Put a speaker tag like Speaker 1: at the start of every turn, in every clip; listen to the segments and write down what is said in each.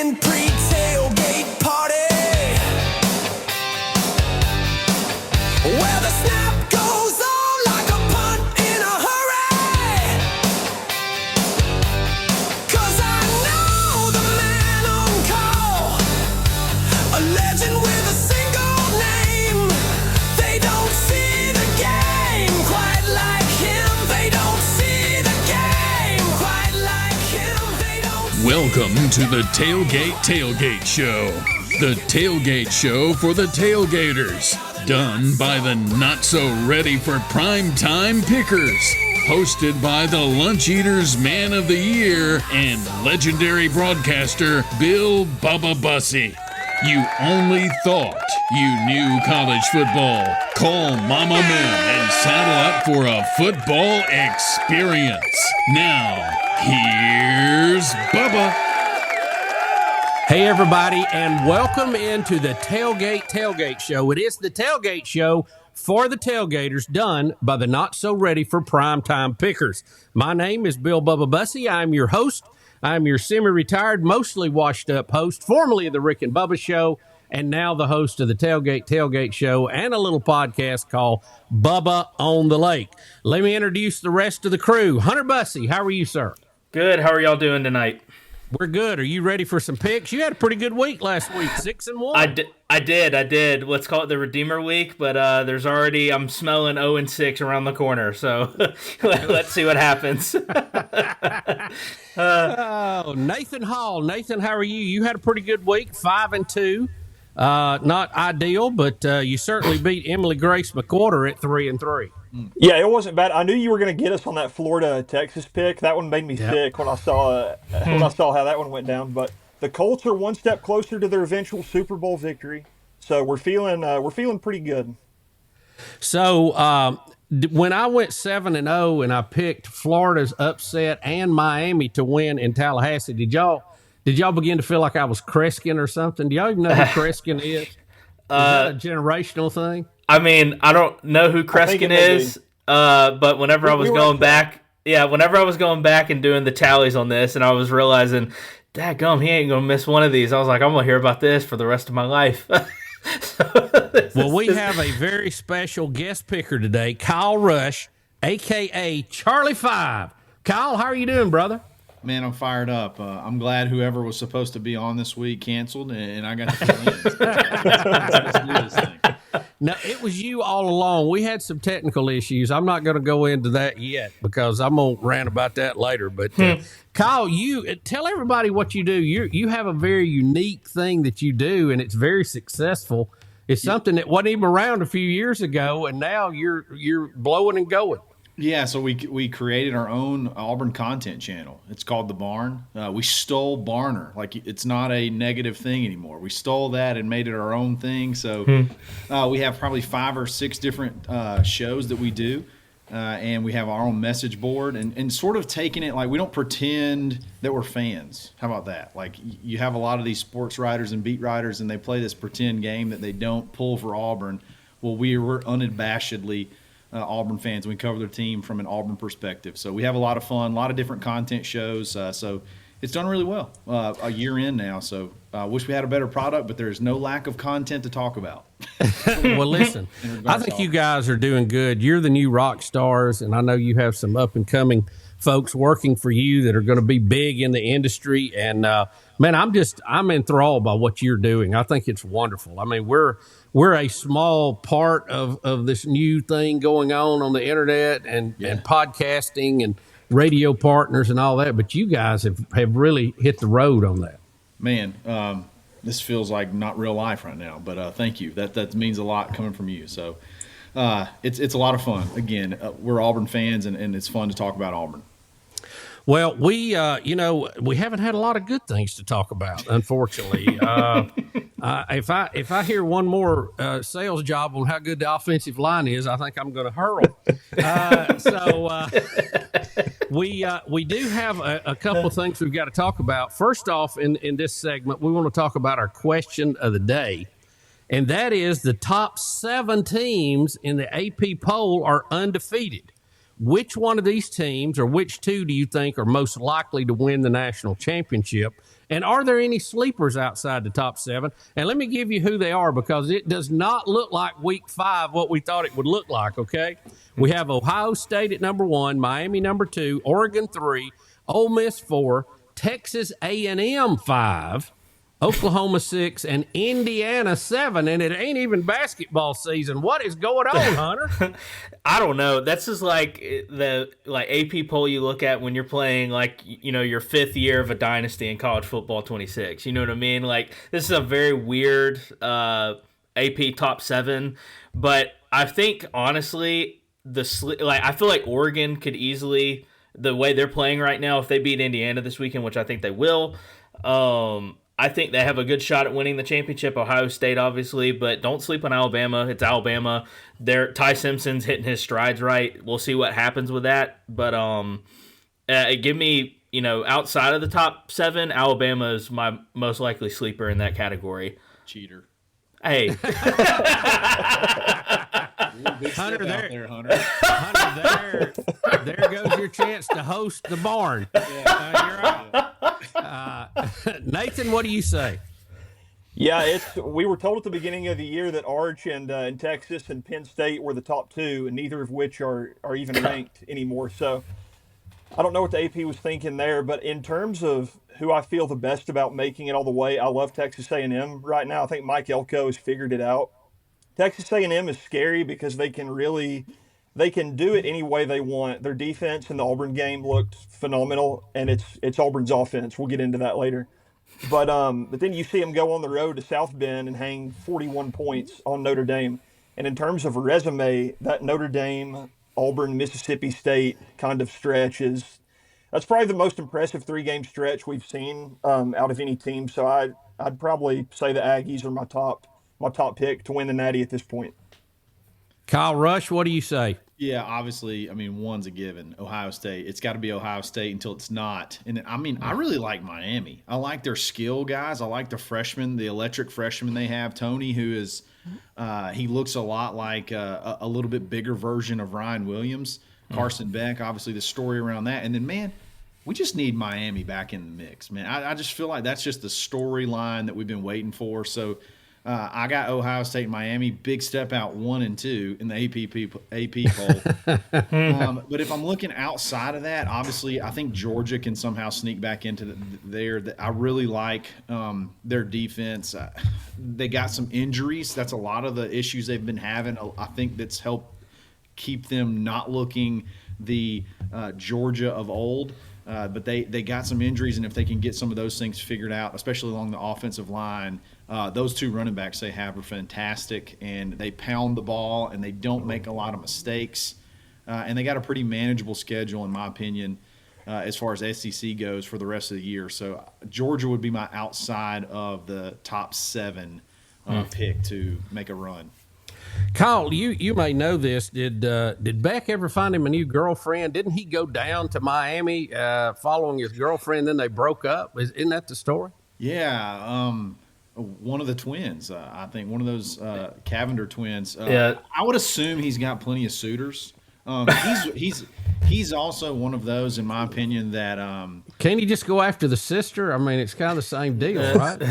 Speaker 1: Grand Prix tailgate party, where the snap goes on like a punt in a hurry. 'Cause I know the man on call, a legend with a single name. They don't see the game quite like him. They don't see the game quite like him. They don't.
Speaker 2: Welcome to the Tailgate Tailgate Show. The tailgate show for the tailgaters. Done by the not-so-ready for primetime pickers. Hosted by the Lunch Eaters Man of the Year and legendary broadcaster Bill Bubba Bussey. You only thought you knew college football. Call Mama Moon and saddle up for a football experience. Now, here's Bubba.
Speaker 3: Hey, everybody, and welcome into the Tailgate Tailgate Show. It is the tailgate show for the tailgaters, done by the not-so-ready for primetime pickers. My name is Bill Bubba Bussey. I'm your host. I'm your semi-retired, mostly washed-up host, formerly of the Rick and Bubba Show, and now the host of the Tailgate Tailgate Show and a little podcast called Bubba on the Lake. Let me introduce the rest of the crew. Hunter Bussey, how are you, sir?
Speaker 4: Good. How are y'all doing tonight?
Speaker 3: We're good. Are you ready for some picks? You had a pretty good week last week, 6-1.
Speaker 4: I did. Let's call it the Redeemer week, but I'm smelling 0-6 around the corner, so let's see what happens.
Speaker 3: Nathan Hall. Nathan, how are you? You had a pretty good week, 5-2. Not ideal, but you certainly beat Emily Grace McWhorter at 3-3.
Speaker 5: Yeah, it wasn't bad. I knew you were going to get us on that Florida-Texas pick. That one made me sick when I saw how that one went down. But the Colts are one step closer to their eventual Super Bowl victory, so we're feeling pretty good.
Speaker 3: So when I went 7-0 and I picked Florida's upset and Miami to win in Tallahassee, did y'all begin to feel like I was Kreskin or something? Do y'all even know who Kreskin is? Is that a generational thing?
Speaker 4: I mean, I don't know who Kreskin is, but whenever I was going back and doing the tallies on this, and I was realizing, dadgum, he ain't going to miss one of these. I was like, I'm going to hear about this for the rest of my life.
Speaker 3: Well, we have a very special guest picker today, Kyle Rush, a.k.a. Charlie 5. Kyle, how are you doing, brother?
Speaker 6: Man, I'm fired up. I'm glad whoever was supposed to be on this week canceled, and I got to fill in. Let's do this thing.
Speaker 3: No, it was you all along. We had some technical issues. I'm not going to go into that yet because I'm going to rant about that later. But Kyle, you tell everybody what you do. You have a very unique thing that you do, and it's very successful. It's something that wasn't even around a few years ago, and now you're blowing and going.
Speaker 6: Yeah, so we created our own Auburn content channel. It's called The Barn. We stole Barner. Like, it's not a negative thing anymore. We stole that and made it our own thing. So we have probably 5 or 6 different shows that we do, and we have our own message board and sort of taking it like we don't pretend that we're fans. How about that? Like, you have a lot of these sports writers and beat writers, and they play this pretend game that they don't pull for Auburn. Well, we're unabashedly Auburn fans. We cover their team from an Auburn perspective. So we have a lot of fun, a lot of different content shows. So it's done really well a year in now. So I wish we had a better product, but there's no lack of content to talk about.
Speaker 3: Well, listen, I think you guys are doing good. You're the new rock stars, and I know you have some up-and-coming folks working for you that are going to be big in the industry. And, man, I'm enthralled by what you're doing. I think it's wonderful. I mean, we're a small part of this new thing going on the internet and podcasting and radio partners and all that. But you guys have really hit the road on that.
Speaker 6: Man, this feels like not real life right now, but thank you. That means a lot coming from you. So it's a lot of fun. Again, we're Auburn fans, and it's fun to talk about Auburn.
Speaker 3: Well, we haven't had a lot of good things to talk about, unfortunately. If I hear one more sales job on how good the offensive line is, I think I'm going to hurl. We do have a couple of things we've got to talk about. First off, in this segment, we want to talk about our question of the day, and that is the top 7 teams in the AP poll are undefeated. which one of these teams or which two do you think are most likely to win the national championship? And are there any sleepers outside the top 7? And let me give you who they are, because it does not look like week 5 what we thought it would look like, okay? We have Ohio State at number 1, Miami number 2, Oregon 3, Ole Miss 4, Texas A&M 5, Oklahoma 6, and Indiana 7, and it ain't even basketball season. What is going on, Hunter?
Speaker 4: I don't know. That's just like the AP poll you look at when you're playing your 5th year of a dynasty in college football 26. You know what I mean? Like, this is a very weird AP top 7, but I think honestly I feel like Oregon could easily, the way they're playing right now, if they beat Indiana this weekend, which I think they will, I think they have a good shot at winning the championship. Ohio State, obviously, but don't sleep on Alabama. It's Alabama. Ty Simpson's hitting his strides right. We'll see what happens with that. But give me, outside of the top 7, Alabama is my most likely sleeper in that category.
Speaker 6: Cheater.
Speaker 4: Hey.
Speaker 3: Hunter,
Speaker 6: Hunter.
Speaker 3: Hunter, there goes your chance to host the barn. Yeah. You're right. Nathan, what do you say?
Speaker 5: Yeah, we were told at the beginning of the year that Arch and Texas and Penn State were the top 2, and neither of which are even ranked anymore. So I don't know what the AP was thinking there, but in terms of who I feel the best about making it all the way, I love Texas A&M right now. I think Mike Elko has figured it out. Texas A&M is scary because they can do it any way they want. Their defense in the Auburn game looked phenomenal, and it's Auburn's offense. We'll get into that later. But then you see them go on the road to South Bend and hang 41 points on Notre Dame. And in terms of a resume, that Notre Dame, Auburn, Mississippi State kind of stretch that's probably the most impressive 3-game stretch we've seen out of any team. So I'd probably say the Aggies are my top pick to win the Natty at this point.
Speaker 3: Kyle Rush, what do you say?
Speaker 6: Yeah, obviously, one's a given. Ohio State. It's got to be Ohio State until it's not. And I really like Miami. I like their skill guys. I like the freshman, the electric freshman they have, Tony, who is he looks a lot like a little bit bigger version of Ryan Williams. Carson Beck, obviously the story around that. And then, man, we just need Miami back in the mix, man. I just feel like that's just the storyline that we've been waiting for. So I got Ohio State and Miami, big step out 1 and 2 in the AP poll. But if I'm looking outside of that, obviously I think Georgia can somehow sneak back into there. I really like their defense. They got some injuries. That's a lot of the issues they've been having. I think that's helped keep them not looking the Georgia of old. But they got some injuries, and if they can get some of those things figured out, especially along the offensive line, those 2 running backs they have are fantastic, and they pound the ball, and they don't make a lot of mistakes. And they got a pretty manageable schedule, in my opinion, as far as SEC goes for the rest of the year. So Georgia would be my outside of the top 7 pick to make a run.
Speaker 3: Kyle, you may know this. Did Beck ever find him a new girlfriend? Didn't he go down to Miami following his girlfriend, then they broke up? Isn't that the story?
Speaker 6: Yeah, one of the twins. I think one of those Cavender twins.
Speaker 4: Yeah.
Speaker 6: I would assume he's got plenty of suitors. He's also one of those, in my opinion, that
Speaker 3: Can't he just go after the sister? It's kind of the same deal, right?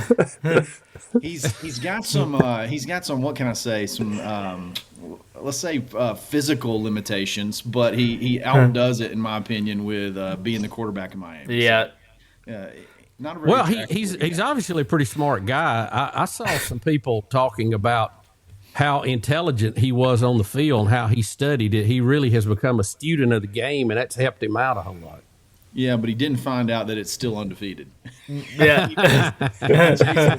Speaker 6: he's got some what can I say, some let's say physical limitations, but he outdoes it, in my opinion, with being the quarterback in Miami.
Speaker 4: Yeah.
Speaker 6: So, not a very
Speaker 3: he's obviously a pretty smart guy. I saw some people talking about how intelligent he was on the field and how he studied it. He really has become a student of the game, and that's helped him out a whole lot.
Speaker 6: Yeah, but he didn't find out that it's still undefeated.
Speaker 4: Yeah.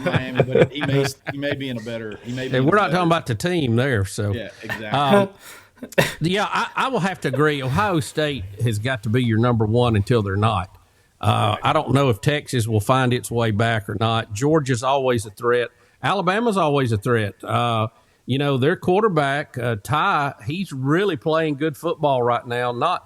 Speaker 6: Miami, but he may be in a better.
Speaker 3: We're not talking about the team there, so
Speaker 6: yeah, exactly.
Speaker 3: I will have to agree. Ohio State has got to be your number 1 until they're not. I don't know if Texas will find its way back or not. Georgia's always a threat. Alabama's always a threat. Their quarterback, Ty, he's really playing good football right now.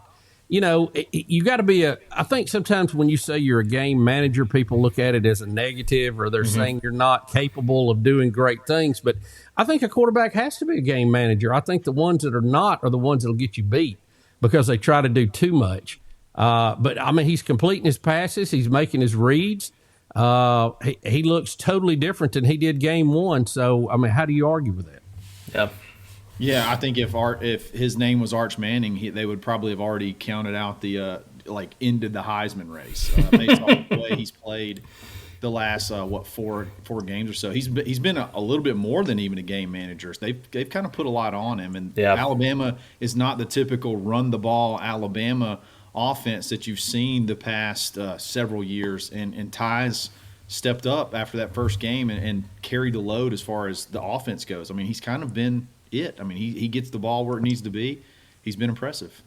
Speaker 3: You got to be I think sometimes when you say you're a game manager, people look at it as a negative, or they're saying you're not capable of doing great things. But I think a quarterback has to be a game manager. I think the ones that are not are the ones that'll get you beat. because they try to do too much. But I mean, he's completing his passes. He's making his reads. He looks totally different than he did game one. So, I mean, how do you argue with that?
Speaker 4: Yeah.
Speaker 6: Yeah, I think if his name was Arch Manning, they would probably have already counted out the ended the Heisman race based on the way he's played the last four games or so. He's been a little bit more than even a game manager. They've kind of put a lot on him, and Alabama is not the typical run the ball Alabama offense that you've seen the past several years. And Ty's stepped up after that first game and carried the load as far as the offense goes. I mean, he's kind of been it. I mean, he gets the ball where it needs to be. He's been impressive.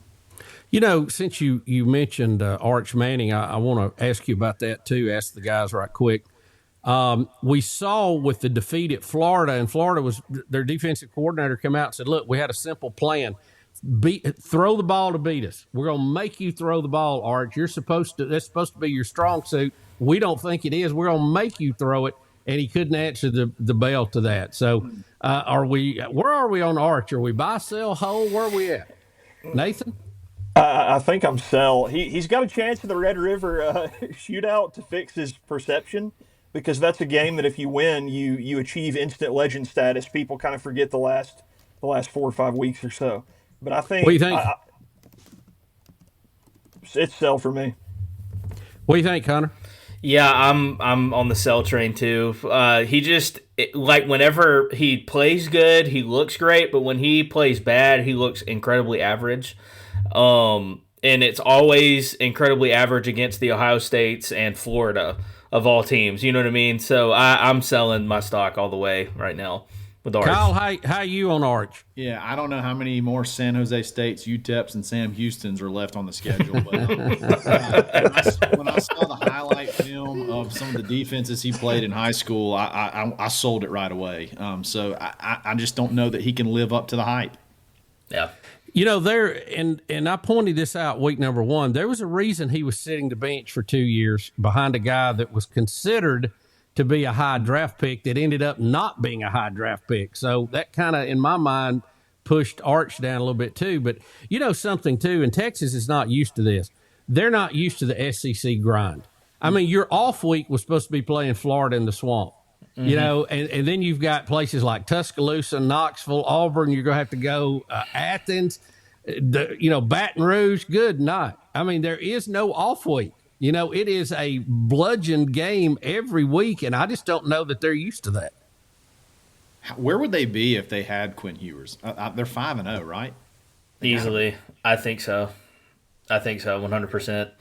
Speaker 3: You know, since you mentioned Arch Manning, I want to ask you about that too. Ask the guys right quick. We saw with the defeat at Florida, and Florida was their defensive coordinator come out and said, "Look, we had a simple plan: throw the ball to beat us. We're going to make you throw the ball, Arch. That's supposed to be your strong suit. We don't think it is. We're going to make you throw it." And he couldn't answer the bell to that. So, where are we on Arch? Are we buy, sell, hold? Where are we at, Nathan?
Speaker 5: I think I'm sell. He's got a chance in the Red River shootout to fix his perception, because that's a game that if you win, you achieve instant legend status. People kind of forget the last 4 or 5 weeks or so. But I think,
Speaker 3: what do you think?
Speaker 5: It's sell for me.
Speaker 3: What do you think, Connor?
Speaker 4: Yeah, I'm on the sell train too. Whenever he plays good, he looks great, but when he plays bad, he looks incredibly average. And it's always incredibly average against the Ohio States and Florida of all teams. You know what I mean? So I'm selling my stock all the way right now with Arch.
Speaker 3: Kyle, how you on Arch?
Speaker 6: Yeah, I don't know how many more San Jose States, UTEPs, and Sam Houstons are left on the schedule. But when I saw the highlight film of some of the defenses he played in high school, I sold it right away. So I just don't know that he can live up to the hype.
Speaker 4: Yeah.
Speaker 3: You know, and I pointed this out week number one. There was a reason he was sitting the bench for 2 years behind a guy that was considered to be a high draft pick that ended up not being a high draft pick. So that kind of, in my mind, pushed Arch down a little bit too. But you know something too, and Texas is not used to this. They're not used to the SEC grind. I mean, your off week was supposed to be playing Florida in the swamp. Mm-hmm. You know, and then you've got places like Tuscaloosa, Knoxville, Auburn. You're going to have to go Athens, Baton Rouge. Good night. I mean, there is no off week. You know, it is a bludgeon game every week, and I just don't know that they're used to that.
Speaker 6: Where would they be if they had Quinn Ewers? They're 5-0, right?
Speaker 4: Easily. I think so. 100%.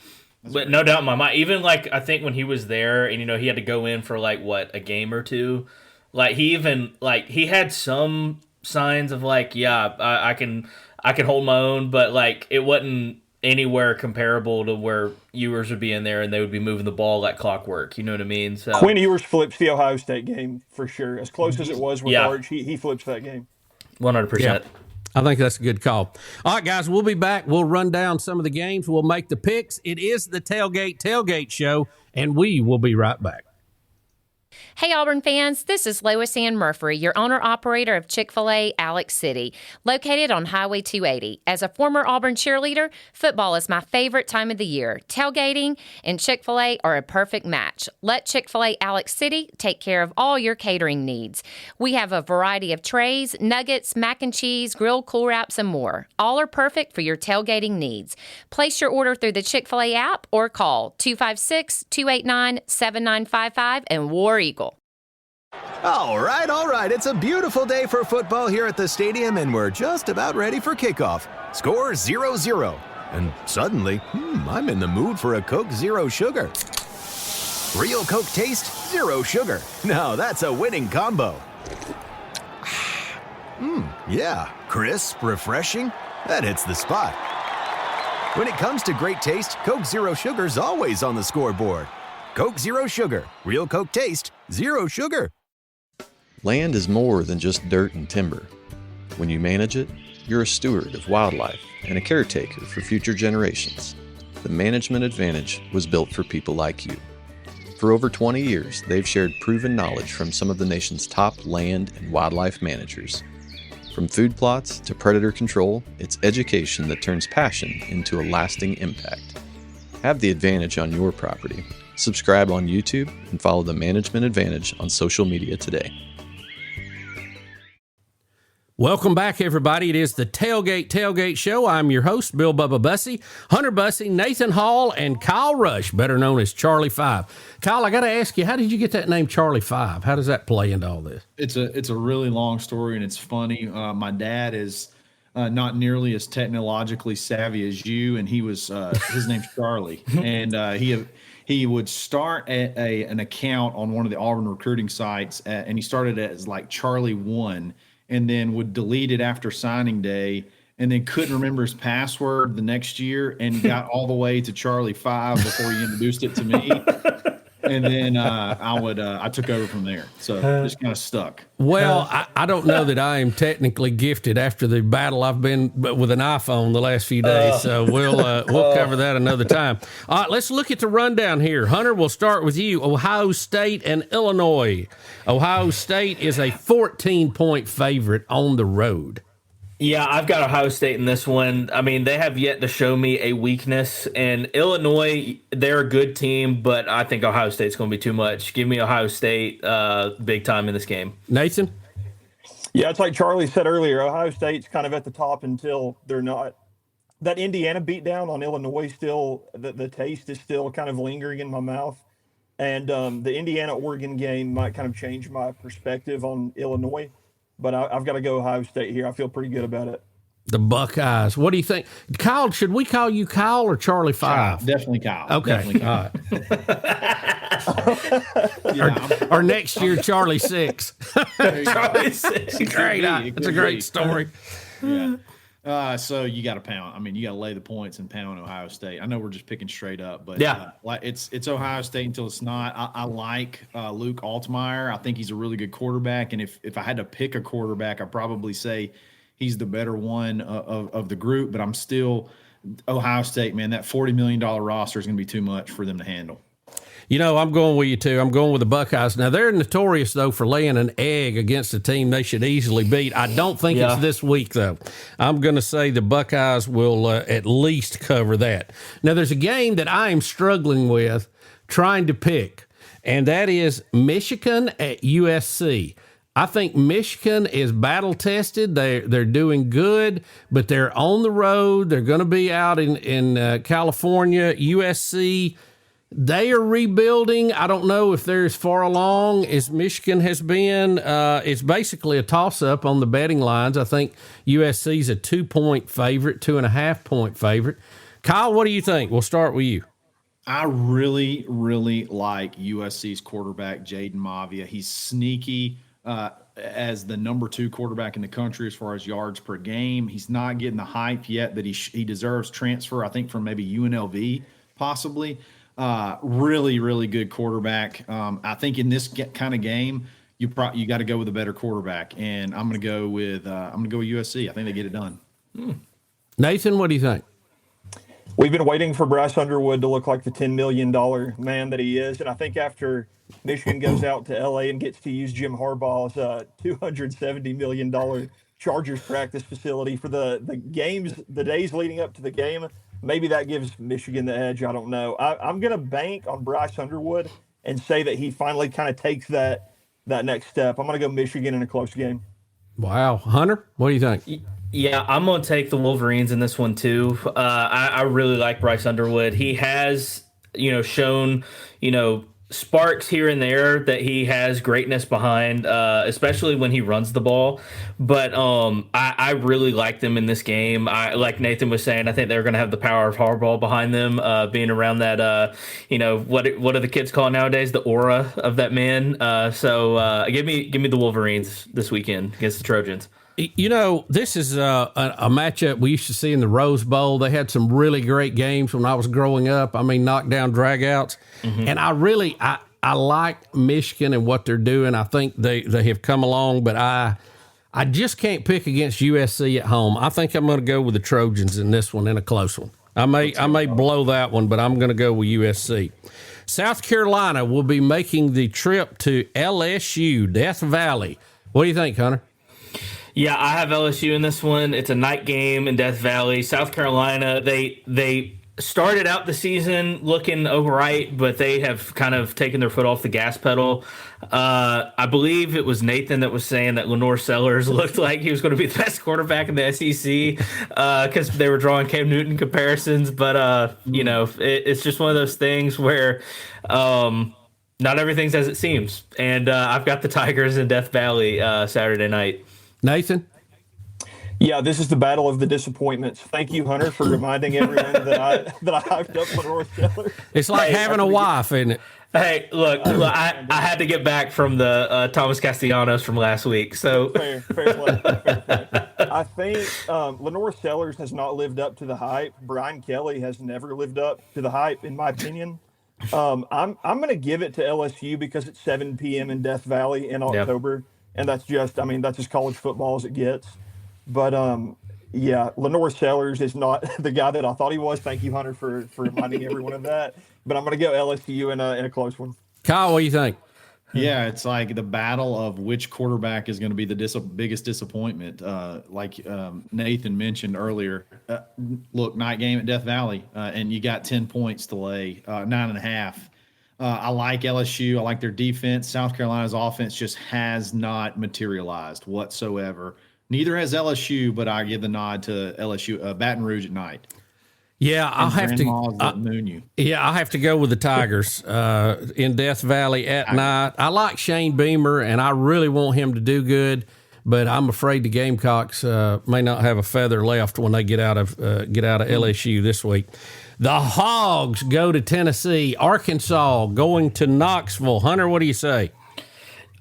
Speaker 4: But no doubt in my mind. Even I think when he was there, and he had to go in for a game or two. He had some signs of I can hold my own, but it wasn't anywhere comparable to where Ewers would be in there and they would be moving the ball like clockwork. You know what I mean? So
Speaker 5: Quinn Ewers flips the Ohio State game for sure. As close as it was with Arch, he flips that game.
Speaker 4: 100%.
Speaker 3: Yeah. I think that's a good call. All right, guys, we'll be back. We'll run down some of the games. We'll make the picks. It is the Tailgate Show, and we will be right back.
Speaker 7: Hey Auburn fans, this is Lois Ann Murphy, your owner-operator of Chick-fil-A Alex City, located on Highway 280. As a former Auburn cheerleader, football is my favorite time of the year. Tailgating and Chick-fil-A are a perfect match. Let Chick-fil-A Alex City take care of all your catering needs. We have a variety of trays, nuggets, mac and cheese, grilled cool wraps, and more. All are perfect for your tailgating needs. Place your order through the Chick-fil-A app or call 256-289-7955 and War Eagle.
Speaker 8: All right. It's a beautiful day for football here at the stadium, and we're just about ready for kickoff. Score 0-0. And suddenly, I'm in the mood for a Coke Zero Sugar. Real Coke taste, zero sugar. Now that's a winning combo. Yeah, crisp, refreshing. That hits the spot. When it comes to great taste, Coke Zero Sugar's always on the scoreboard. Coke Zero Sugar. Real Coke taste, zero sugar.
Speaker 9: Land is more than just dirt and timber. When you manage it, you're a steward of wildlife and a caretaker for future generations. The management advantage was built for people like you. For over 20 years, they've shared proven knowledge from some of the nation's top land and wildlife managers. From food plots to predator control, it's education that turns passion into a lasting impact. Have the advantage on your property. Subscribe on YouTube and follow the Management Advantage on social media today.
Speaker 3: Welcome back, everybody. It is the Tailgate Tailgate Show. I'm your host, Bill Bubba Bussey, Hunter Bussey, Nathan Hall, and Kyle Rush, better known as Charlie 5. Kyle, I got to ask you, how did you get that name Charlie 5? How does that play into all this?
Speaker 6: It's a really long story, and it's funny. My dad is not nearly as technologically savvy as you, and he was his name's Charlie, and he would start an account on one of the Auburn recruiting sites, and he started as like Charlie 1. And then would delete it after signing day, and then couldn't remember his password the next year, and got all the way to Charlie 5 before he introduced it to me. And then I took over from there. So just kind of stuck.
Speaker 3: Well, I don't know that I am technically gifted after the battle I've been with an iPhone the last few days. So we'll cover that another time. All right, let's look at the rundown here. Hunter, we'll start with you. Ohio State and Illinois. Ohio State is a 14-point favorite on the road.
Speaker 4: Yeah, I've got Ohio State in this one. I mean, they have yet to show me a weakness. And Illinois, they're a good team, but I think Ohio State's going to be too much. Give me Ohio State big time in this game.
Speaker 3: Nathan?
Speaker 5: Yeah, it's like Charlie said earlier. Ohio State's kind of at the top until they're not. That Indiana beatdown on Illinois still, the taste is still kind of lingering in my mouth. And the Indiana-Oregon game might kind of change my perspective on Illinois. But I've got to go Ohio State here. I feel pretty good about it.
Speaker 3: The Buckeyes. What do you think? Kyle, should we call you Kyle or Charlie 5?
Speaker 6: Definitely Kyle.
Speaker 3: Okay.
Speaker 6: Definitely Kyle.
Speaker 3: Or next year, Charlie 6.
Speaker 4: Charlie 6.
Speaker 3: Great. It's a great story.
Speaker 6: Yeah. So you got to pound. I mean, you got to lay the points and pound Ohio State. I know we're just picking straight up, but
Speaker 4: yeah,
Speaker 6: it's Ohio State until it's not. I like Luke Altmaier. I think he's a really good quarterback, and if I had to pick a quarterback, I'd probably say he's the better one of the group. But I'm still Ohio State, man. That $40 million roster is going to be too much for them to handle.
Speaker 3: You know, I'm going with you, too. I'm going with the Buckeyes. Now, they're notorious, though, for laying an egg against a team they should easily beat. I don't think it's this week, though. I'm going to say the Buckeyes will at least cover that. Now, there's a game that I am struggling with trying to pick, and that is Michigan at USC. I think Michigan is battle-tested. They're doing good, but they're on the road. They're going to be out in California. USC, they are rebuilding. I don't know if they're as far along as Michigan has been. It's basically a toss-up on the betting lines. I think USC's a 2-point favorite, 2.5-point favorite. Kyle, what do you think? We'll start with you.
Speaker 6: I really, really like USC's quarterback, Jaden Mavia. He's sneaky as the number 2 quarterback in the country as far as yards per game. He's not getting the hype yet that he deserves. Transfer, I think, from maybe UNLV possibly. Really, really good quarterback. I think in this kind of game, you got to go with a better quarterback, and I'm going to go with USC. I think they get it done.
Speaker 3: Nathan, what do you think?
Speaker 5: We've been waiting for Bryce Underwood to look like the $10 million man that he is, and I think after Michigan goes out to LA and gets to use Jim Harbaugh's $270 million Chargers practice facility for the games, the days leading up to the game, maybe that gives Michigan the edge. I don't know. I'm going to bank on Bryce Underwood and say that he finally kind of takes that next step. I'm going to go Michigan in a close game.
Speaker 3: Wow. Hunter, what do you think?
Speaker 4: Yeah, I'm going to take the Wolverines in this one, too. I really like Bryce Underwood. He has, shown, sparks here and there that he has greatness behind, especially when he runs the ball. But I really like them in this game. Like Nathan was saying, I think they're going to have the power of Harbaugh behind them, being around that, what are the kids call nowadays? The aura of that man. So give me the Wolverines this weekend against the Trojans.
Speaker 3: This is a matchup we used to see in the Rose Bowl. They had some really great games when I was growing up. I mean, knockdown dragouts. Mm-hmm. And I like Michigan and what they're doing. I think they have come along, but I just can't pick against USC at home. I think I'm going to go with the Trojans in this one, in a close one. I may blow that one, but I'm going to go with USC. South Carolina will be making the trip to LSU, Death Valley. What do you think, Hunter?
Speaker 4: Yeah, I have LSU in this one. It's a night game in Death Valley. South Carolina, they started out the season looking all right, but they have kind of taken their foot off the gas pedal. I believe it was Nathan that was saying that Lenore Sellers looked like he was going to be the best quarterback in the SEC because they were drawing Cam Newton comparisons. But, it's just one of those things where not everything's as it seems. And I've got the Tigers in Death Valley Saturday night.
Speaker 3: Nathan?
Speaker 5: Yeah, this is the battle of the disappointments. Thank you, Hunter, for reminding everyone that I hyped up Lenore Sellers.
Speaker 3: It's like having a wife, isn't it?
Speaker 4: Hey, look, I had to get back from the Thomas Castellanos from last week. So
Speaker 5: fair play. I think Lenore Sellers has not lived up to the hype. Brian Kelly has never lived up to the hype, in my opinion. I'm going to give it to LSU because it's 7 p.m. in Death Valley in October, and that's as college football as it gets. But Lenore Sellers is not the guy that I thought he was. Thank you, Hunter, for reminding everyone of that. But I'm going to go LSU in a close one.
Speaker 3: Kyle, what do you think?
Speaker 6: Yeah, it's like the battle of which quarterback is going to be the biggest disappointment. Nathan mentioned earlier, look, night game at Death Valley, and you got 10 points to lay, 9.5. I like LSU. I like their defense. South Carolina's offense just has not materialized whatsoever. Neither has LSU, but I give the nod to LSU, Baton Rouge at night.
Speaker 3: Yeah, I'll have to. I'll have to go with the Tigers in Death Valley at night. I like Shane Beamer, and I really want him to do good, but I'm afraid the Gamecocks may not have a feather left when they get out of LSU this week. The Hogs go to Tennessee. Arkansas going to Knoxville. Hunter, what do you say?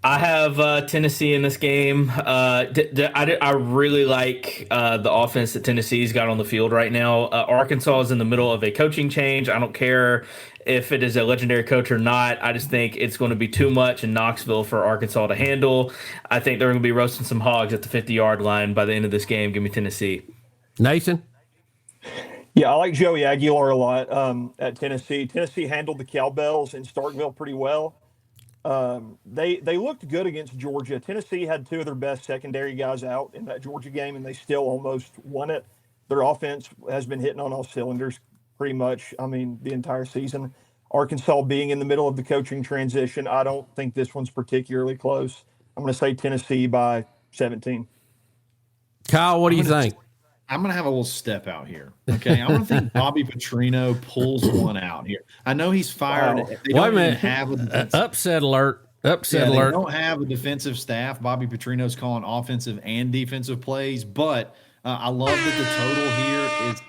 Speaker 4: I have Tennessee in this game. I really like the offense that Tennessee's got on the field right now. Arkansas is in the middle of a coaching change. I don't care if it is a legendary coach or not. I just think it's going to be too much in Knoxville for Arkansas to handle. I think they're going to be roasting some hogs at the 50-yard line by the end of this game. Give me Tennessee.
Speaker 3: Nathan?
Speaker 5: Yeah, I like Joey Aguilar a lot at Tennessee. Tennessee handled the Cowbells in Starkville pretty well. They looked good against Georgia. Tennessee had two of their best secondary guys out in that Georgia game, and they still almost won it. Their offense has been hitting on all cylinders pretty much, the entire season. Arkansas being in the middle of the coaching transition, I don't think this one's particularly close. I'm going to say Tennessee by 17.
Speaker 3: Kyle, what do you think?
Speaker 6: I'm going to have a little step out here. Okay. I'm going to think Bobby Petrino pulls one out here. I know he's fired.
Speaker 3: Wow. Wait a minute. Upset alert. Upset alert.
Speaker 6: They don't have a defensive staff. Bobby Petrino's calling offensive and defensive plays, but I love that the total here is.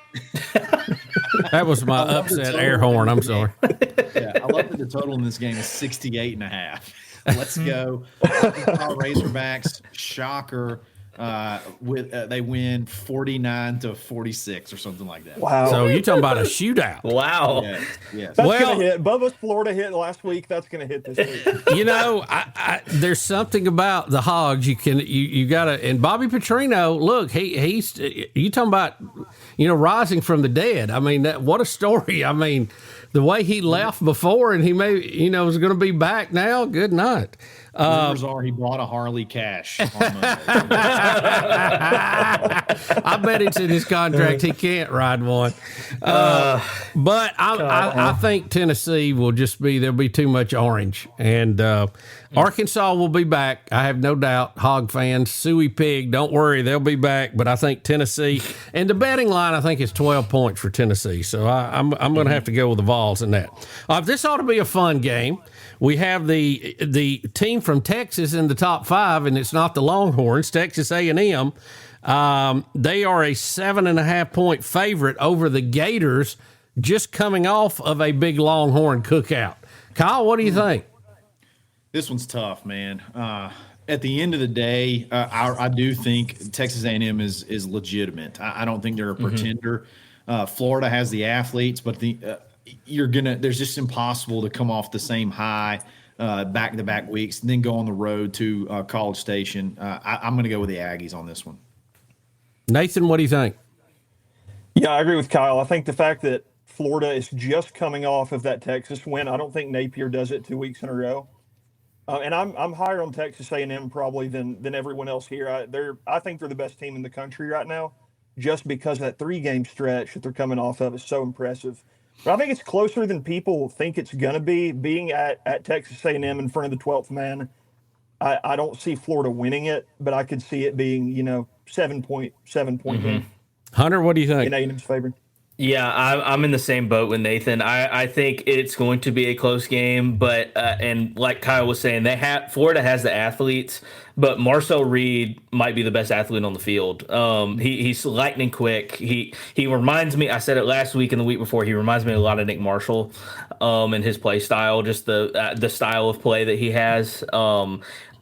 Speaker 3: That was my upset air horn. I'm sorry.
Speaker 6: Yeah, I love that the total in this game is 68.5. Let's go. Razorbacks, shocker. They win 49-46 or something like that.
Speaker 5: Wow!
Speaker 3: So you're talking about a shootout?
Speaker 4: Wow!
Speaker 6: Yes.
Speaker 5: That's gonna hit. Bubba's Florida hit last week. That's gonna hit this week.
Speaker 3: There's something about the Hogs. You gotta. And Bobby Petrino, look, he's you talking about rising from the dead. What a story. The way he left before, and he may is going to be back now. Good night.
Speaker 6: Rumors are he bought a Harley Cash on Monday.
Speaker 3: I bet it's in his contract he can't ride one. But I think Tennessee will there'll be too much orange. And Arkansas will be back. I have no doubt. Hog fans, Suey Pig, don't worry, they'll be back. But I think Tennessee, and the betting line, I think is 12 points for Tennessee. So I'm going to have to go with the Vols in that. This ought to be a fun game. We have the team from Texas in the top 5, and it's not the Longhorns, Texas A&M. They are a 7.5-point favorite over the Gators, just coming off of a big Longhorn cookout. Kyle, what do you think?
Speaker 6: This one's tough, man. At the end of the day, I do think Texas A&M is legitimate. I don't think they're a pretender. Florida has the athletes, but there's just impossible to come off the same high back-to-back weeks and then go on the road to College Station. I'm going to go with the Aggies on this one.
Speaker 3: Nathan, what do you think?
Speaker 5: Yeah, I agree with Kyle. I think the fact that Florida is just coming off of that Texas win, I don't think Napier does it 2 weeks in a row. And I'm higher on Texas A&M probably than everyone else here. I think they're the best team in the country right now, just because that 3-game stretch that they're coming off of is so impressive. But I think it's closer than people think it's going to be. Being at Texas A&M in front of the 12th man, I don't see Florida winning it, but I could see it being 7-point game.
Speaker 3: Hunter, what do you think?
Speaker 5: In A&M's favor.
Speaker 4: Yeah, I'm in the same boat with Nathan. I think it's going to be a close game, but and like Kyle was saying, Florida has the athletes, but Marcel Reed might be the best athlete on the field. He's lightning quick. He reminds me. I said it last week and the week before. He reminds me a lot of Nick Marshall, in his play style, just the style of play that he has.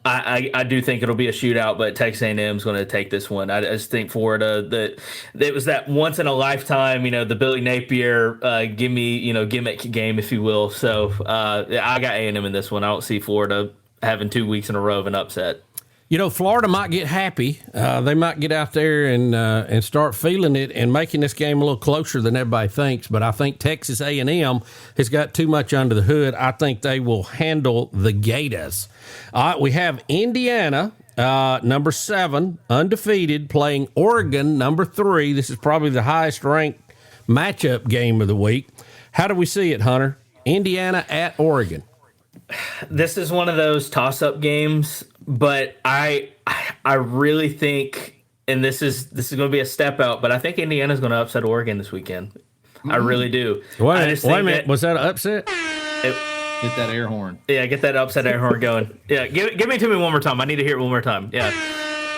Speaker 4: I do think it'll be a shootout, but Texas A&M is going to take this one. I just think Florida, that it was that once in a lifetime, the Billy Napier gimmick game, if you will. So I got A&M in this one. I don't see Florida having 2 weeks in a row of an upset.
Speaker 3: Florida might get happy. They might get out there and start feeling it and making this game a little closer than everybody thinks. But I think Texas A&M has got too much under the hood. I think they will handle the Gators. All right, we have Indiana, number 7, undefeated, playing Oregon, number 3. This is probably the highest ranked matchup game of the week. How do we see it, Hunter? Indiana at Oregon.
Speaker 4: This is one of those toss-up games, but I really think, and this is going to be a step out, but I think Indiana's going to upset Oregon this weekend. I really do.
Speaker 3: Wait a minute. Was that an upset?
Speaker 6: Get that air horn.
Speaker 4: Yeah, get that upset air horn going. Yeah, give me to me one more time. I need to hear it one more time. Yeah,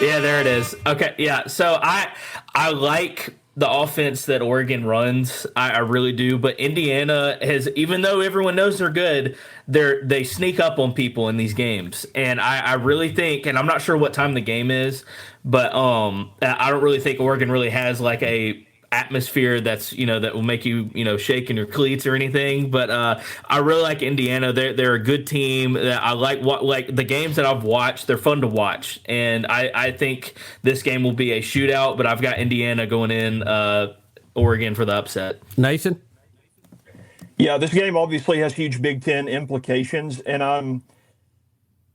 Speaker 4: there it is. Okay, yeah. So I like the offense that Oregon runs. I really do. But Indiana has, even though everyone knows they're good, they sneak up on people in these games. And I really think, and I'm not sure what time the game is, but I don't really think Oregon really has like a atmosphere that's that will make you shake in your cleats or anything. But I really like Indiana. They're a good team. I like the games that I've watched. They're fun to watch, and I think this game will be a shootout. But I've got Indiana going in Oregon for the upset.
Speaker 3: Nathan?
Speaker 5: Yeah, this game obviously has huge Big Ten implications, and I'm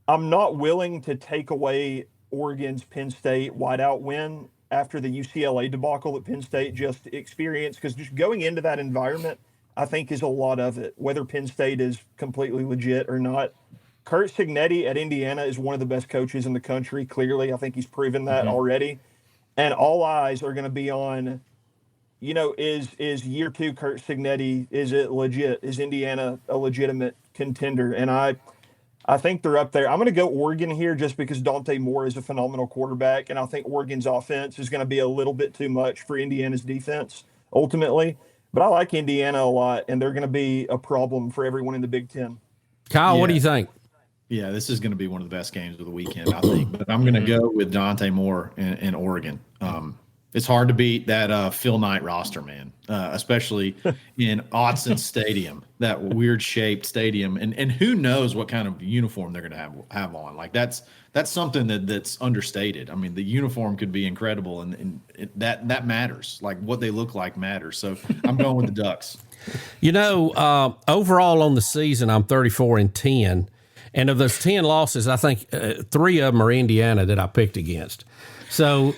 Speaker 5: not willing to take away Oregon's Penn State whiteout win after the UCLA debacle that Penn State just experienced, because just going into that environment, I think, is a lot of it, whether Penn State is completely legit or not. Kurt Cignetti at Indiana is one of the best coaches in the country, clearly. I think he's proven that already. And all eyes are going to be on, is year 2 Kurt Cignetti, is it legit? Is Indiana a legitimate contender? And I think they're up there. I'm going to go Oregon here just because Dante Moore is a phenomenal quarterback, and I think Oregon's offense is going to be a little bit too much for Indiana's defense ultimately. But I like Indiana a lot, and they're going to be a problem for everyone in the Big Ten.
Speaker 3: Kyle, what do you think?
Speaker 6: Yeah, this is going to be one of the best games of the weekend, I think. But I'm going to go with Dante Moore in Oregon. It's hard to beat that Phil Knight roster, man, especially in Autzen Stadium, that weird-shaped stadium. And who knows what kind of uniform they're going to have on. Like, that's something that's understated. I mean, the uniform could be incredible, and that matters. Like, what they look like matters. So I'm going with the Ducks.
Speaker 3: Overall on the season, I'm 34-10. And of those 10 losses, I think 3 of them are Indiana that I picked against. So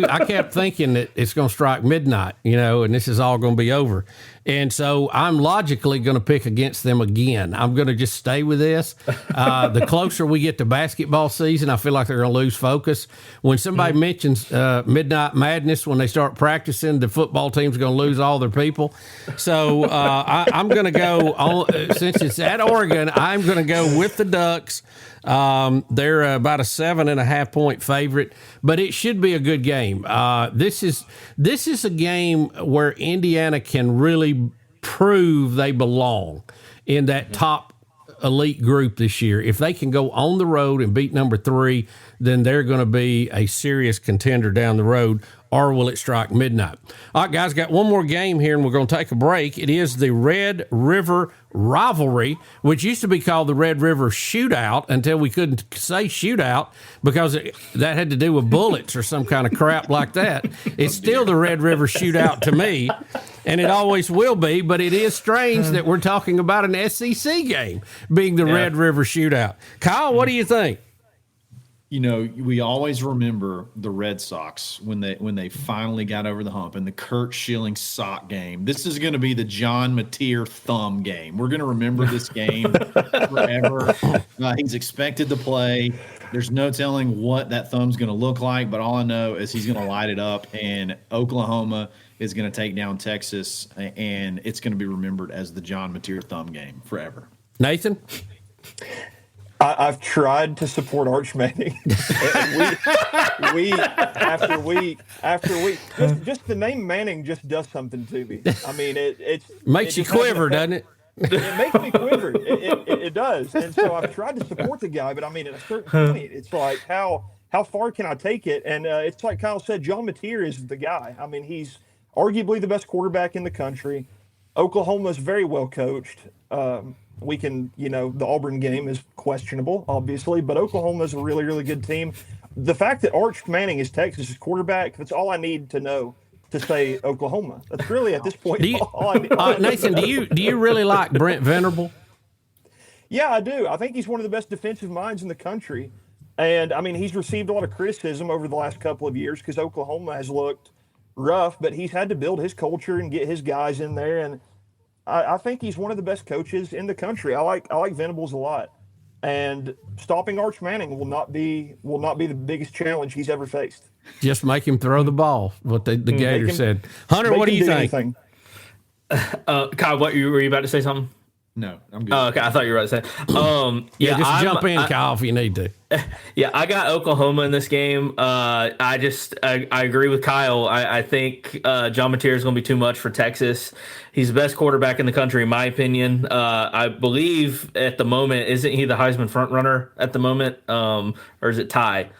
Speaker 3: I kept thinking that it's going to strike midnight, and this is all going to be over. And so I'm logically going to pick against them again. I'm going to just stay with this. The closer we get to basketball season, I feel like they're going to lose focus. When somebody mentions Midnight Madness, when they start practicing, the football team's going to lose all their people. So I'm going to go on, since it's at Oregon, I'm going to go with the Ducks. They're about a 7.5-point favorite, but it should be a good game. This is a game where Indiana can really prove they belong in that top elite group this year. If they can go on the road and beat number 3, then they're going to be a serious contender down the road. or will it strike midnight? All right, guys, got one more game here, and we're going to take a break. It is the Red River Rivalry, which used to be called the Red River Shootout until we couldn't say shootout because that had to do with bullets or some kind of crap like that. It's still the Red River Shootout to me, and it always will be, but it is strange that we're talking about an SEC game being the Red River Shootout. Kyle, what do you think?
Speaker 6: You know, we always remember the Red Sox when they finally got over the hump in the Kurt Schilling sock game. This is going to be the John Mateer thumb game. We're going to remember this game forever. He's expected to play. There's no telling what that thumb's going to look like, but all I know is he's going to light it up, and Oklahoma is going to take down Texas, and it's going to be remembered as the John Mateer thumb game forever.
Speaker 3: Nathan?
Speaker 5: I've tried to support Arch Manning week after week after week. Just the name Manning just does something to me. I mean, it
Speaker 3: makes you quiver, doesn't it?
Speaker 5: It makes me quiver. It does. And so I've tried to support the guy, but I mean, at a certain point, it's like, how far can I take it? And it's like Kyle said, John Mateer is the guy. I mean, he's arguably the best quarterback in the country. Oklahoma's very well coached. We can, the Auburn game is questionable, obviously, but Oklahoma's a really, really good team. The fact that Arch Manning is Texas's quarterback, that's all I need to know to say Oklahoma. That's really, at this point, all I need.
Speaker 3: Nathan, do you really like Brent Venerable?
Speaker 5: Yeah, I do. I think he's one of the best defensive minds in the country. And, I mean, he's received a lot of criticism over the last couple of years because Oklahoma has looked rough, but he's had to build his culture and get his guys in there. And I think he's one of the best coaches in the country. I like Venables a lot. And stopping Arch Manning will not be the biggest challenge he's ever faced.
Speaker 3: Just make him throw the ball, what the Gator said. Hunter, what do you think?
Speaker 4: Kyle, were you about to say something?
Speaker 6: No, I'm good.
Speaker 4: Oh, okay. I thought you were about to say.
Speaker 3: Just jump in, Kyle, if you need to.
Speaker 4: Yeah, I got Oklahoma in this game. I agree with Kyle. I think John Mateer is going to be too much for Texas. He's the best quarterback in the country, in my opinion. I believe at the moment, isn't he the Heisman front runner at the moment, or is it Ty?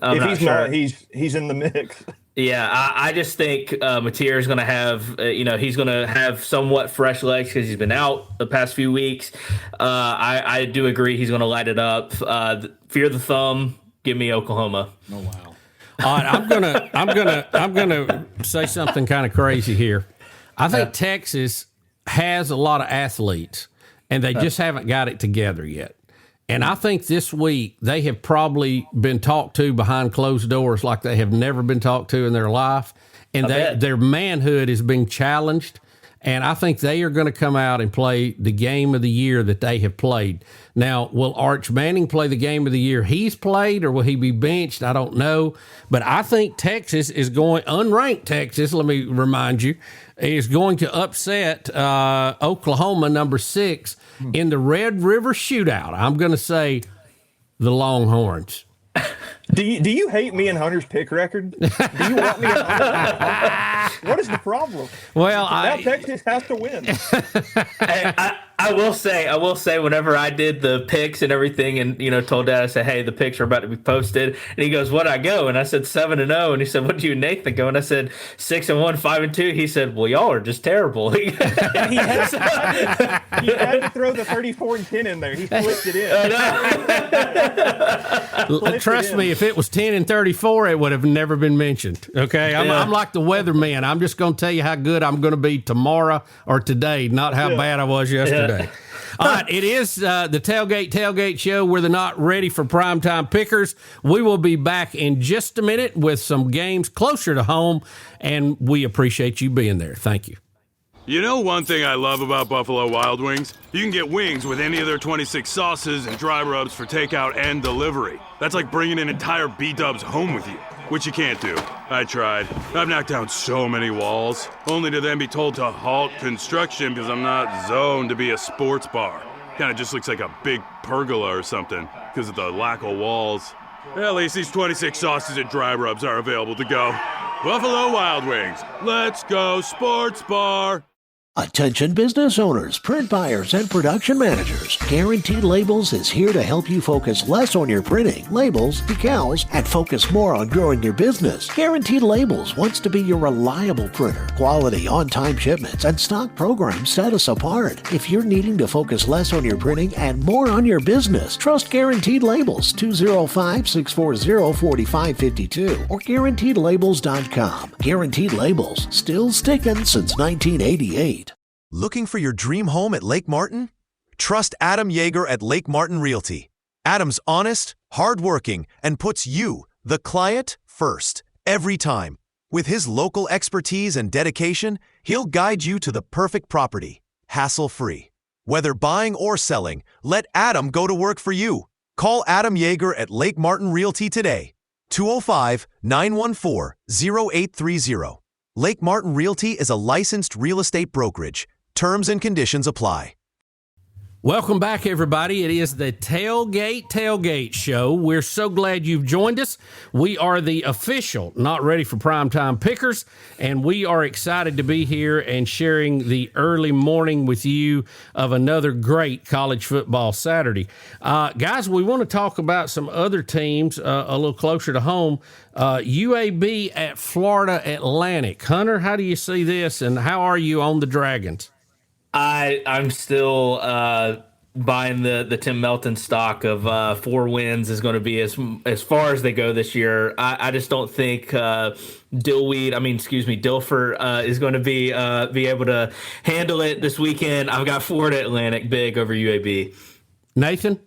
Speaker 5: If he's not, he's in the mix.
Speaker 4: Yeah, I just think Mateer is going to have, he's going to have somewhat fresh legs because he's been out the past few weeks. I do agree he's going to light it up. Fear the thumb. Give me Oklahoma.
Speaker 6: Oh wow!
Speaker 3: All right, I'm gonna say something kind of crazy here. I think Texas has a lot of athletes, and they just haven't got it together yet. And I think this week they have probably been talked to behind closed doors like they have never been talked to in their life. And their manhood is being challenged. And I think they are going to come out and play the game of the year that they have played. Now, will Arch Manning play the game of the year he's played, or will he be benched? I don't know. But I think Texas is going, unranked Texas, let me remind you, is going to upset Oklahoma, number 6, in the Red River Shootout. I'm going to say the Longhorns.
Speaker 5: Do you hate me and Hunter's pick record? Do you want me? What is the problem?
Speaker 3: Well,
Speaker 5: now Texas has to win.
Speaker 4: I will say, whenever I did the picks and everything, and told Dad, I said, "Hey, the picks are about to be posted," and he goes, "What'd I go?" And I said 7-0, and he said, "What do you and Nathan go?" And I said 6-1, 5-2. He said, "Well, y'all are just terrible." He had
Speaker 5: to throw the 34-10 in there. He flipped it in.
Speaker 3: Trust me, if it was 10-34, it would have never been mentioned. Okay, I'm like the weatherman. I'm just going to tell you how good I'm going to be tomorrow or today, not how bad I was yesterday. All right, it is the Tailgate Show. We're the not ready for primetime pickers. We will be back in just a minute with some games closer to home, and we appreciate you being there. Thank you.
Speaker 10: You know one thing I love about Buffalo Wild Wings? You can get wings with any of their 26 sauces and dry rubs for takeout and delivery. That's like bringing an entire B-dubs home with you, which you can't do. I tried. I've knocked down so many walls, only to then be told to halt construction because I'm not zoned to be a sports bar. Kinda just looks like a big pergola or something because of the lack of walls. At least these 26 sauces and dry rubs are available to go. Buffalo Wild Wings. Let's go sports bar.
Speaker 11: Attention business owners, print buyers, and production managers. Guaranteed Labels is here to help you focus less on your printing, labels, decals, and focus more on growing your business. Guaranteed Labels wants to be your reliable printer. Quality, on-time shipments, and stock programs set us apart. If you're needing to focus less on your printing and more on your business, trust Guaranteed Labels, 205-640-4552 or GuaranteedLabels.com. Guaranteed Labels, still sticking since 1988.
Speaker 8: Looking for your dream home at Lake Martin? Trust Adam Yeager at Lake Martin Realty. Adam's honest, hardworking, and puts you, the client, first, every time. With his local expertise and dedication, he'll guide you to the perfect property, hassle-free. Whether buying or selling, let Adam go to work for you. Call Adam Yeager at Lake Martin Realty today. 205-914-0830. Lake Martin Realty is a licensed real estate brokerage. Terms and conditions apply.
Speaker 3: Welcome back, everybody. It is the Tailgate Tailgate Show. We're so glad you've joined us. We are the official Not Ready for Primetime Pickers, and we are excited to be here and sharing the early morning with you of another great college football Saturday. Guys, we want to talk about some other teams a little closer to home. UAB at Florida Atlantic. Hunter, how do you see this, and how are you on the Dragons?
Speaker 4: I'm still buying the Tim Melton stock of 4 wins is going to be as far as they go this year. I just don't think Dilfer is going to be able to handle it this weekend. I've got Florida Atlantic big over UAB.
Speaker 3: Nathan?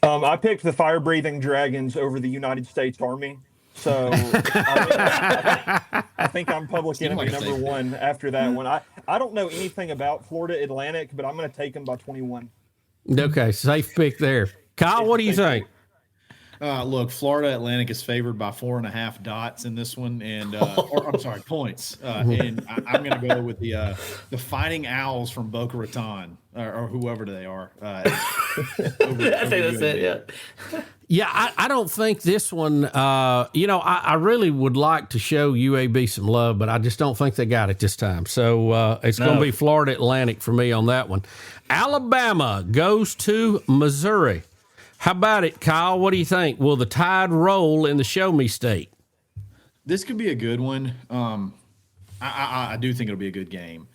Speaker 5: I picked the fire-breathing Dragons over the United States Army. So I think I'm public enemy number one after that one. I don't know anything about Florida Atlantic, but I'm going to take them by 21.
Speaker 3: Okay, safe pick there. Kyle, what do you think?
Speaker 6: Look, Florida Atlantic is favored by 4.5 dots in this one, and points. And I'm going to go with the Fighting Owls from Boca Raton, or whoever they are. I
Speaker 4: think that's it. Yeah.
Speaker 3: Yeah, I don't think this one, I really would like to show UAB some love, but I just don't think they got it this time. So it's going to be Florida Atlantic for me on that one. Alabama goes to Missouri. How about it, Kyle? What do you think? Will the Tide roll in the Show Me State?
Speaker 6: This could be a good one. I do think it'll be a good game.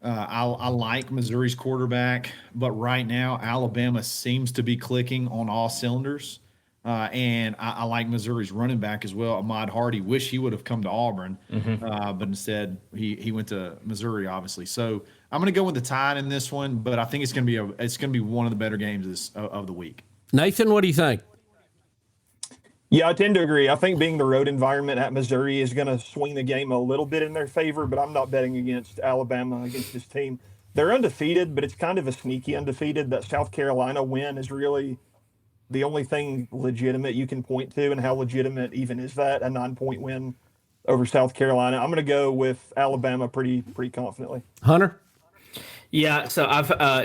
Speaker 6: I like Missouri's quarterback, but right now Alabama seems to be clicking on all cylinders. And I like Missouri's running back as well, Ahmad Hardy. Wish he would have come to Auburn, but instead he went to Missouri, obviously. So I'm going to go with the Tide in this one, but I think it's going to be one of the better games of the week.
Speaker 3: Nathan, what do you think?
Speaker 5: Yeah, I tend to agree. I think being the road environment at Missouri is going to swing the game a little bit in their favor, but I'm not betting against Alabama, against this team. They're undefeated, but it's kind of a sneaky undefeated. That South Carolina win is really the only thing legitimate you can point to, and how legitimate even is that, a 9-point win over South Carolina. I'm going to go with Alabama pretty confidently.
Speaker 3: Hunter?
Speaker 4: Yeah, so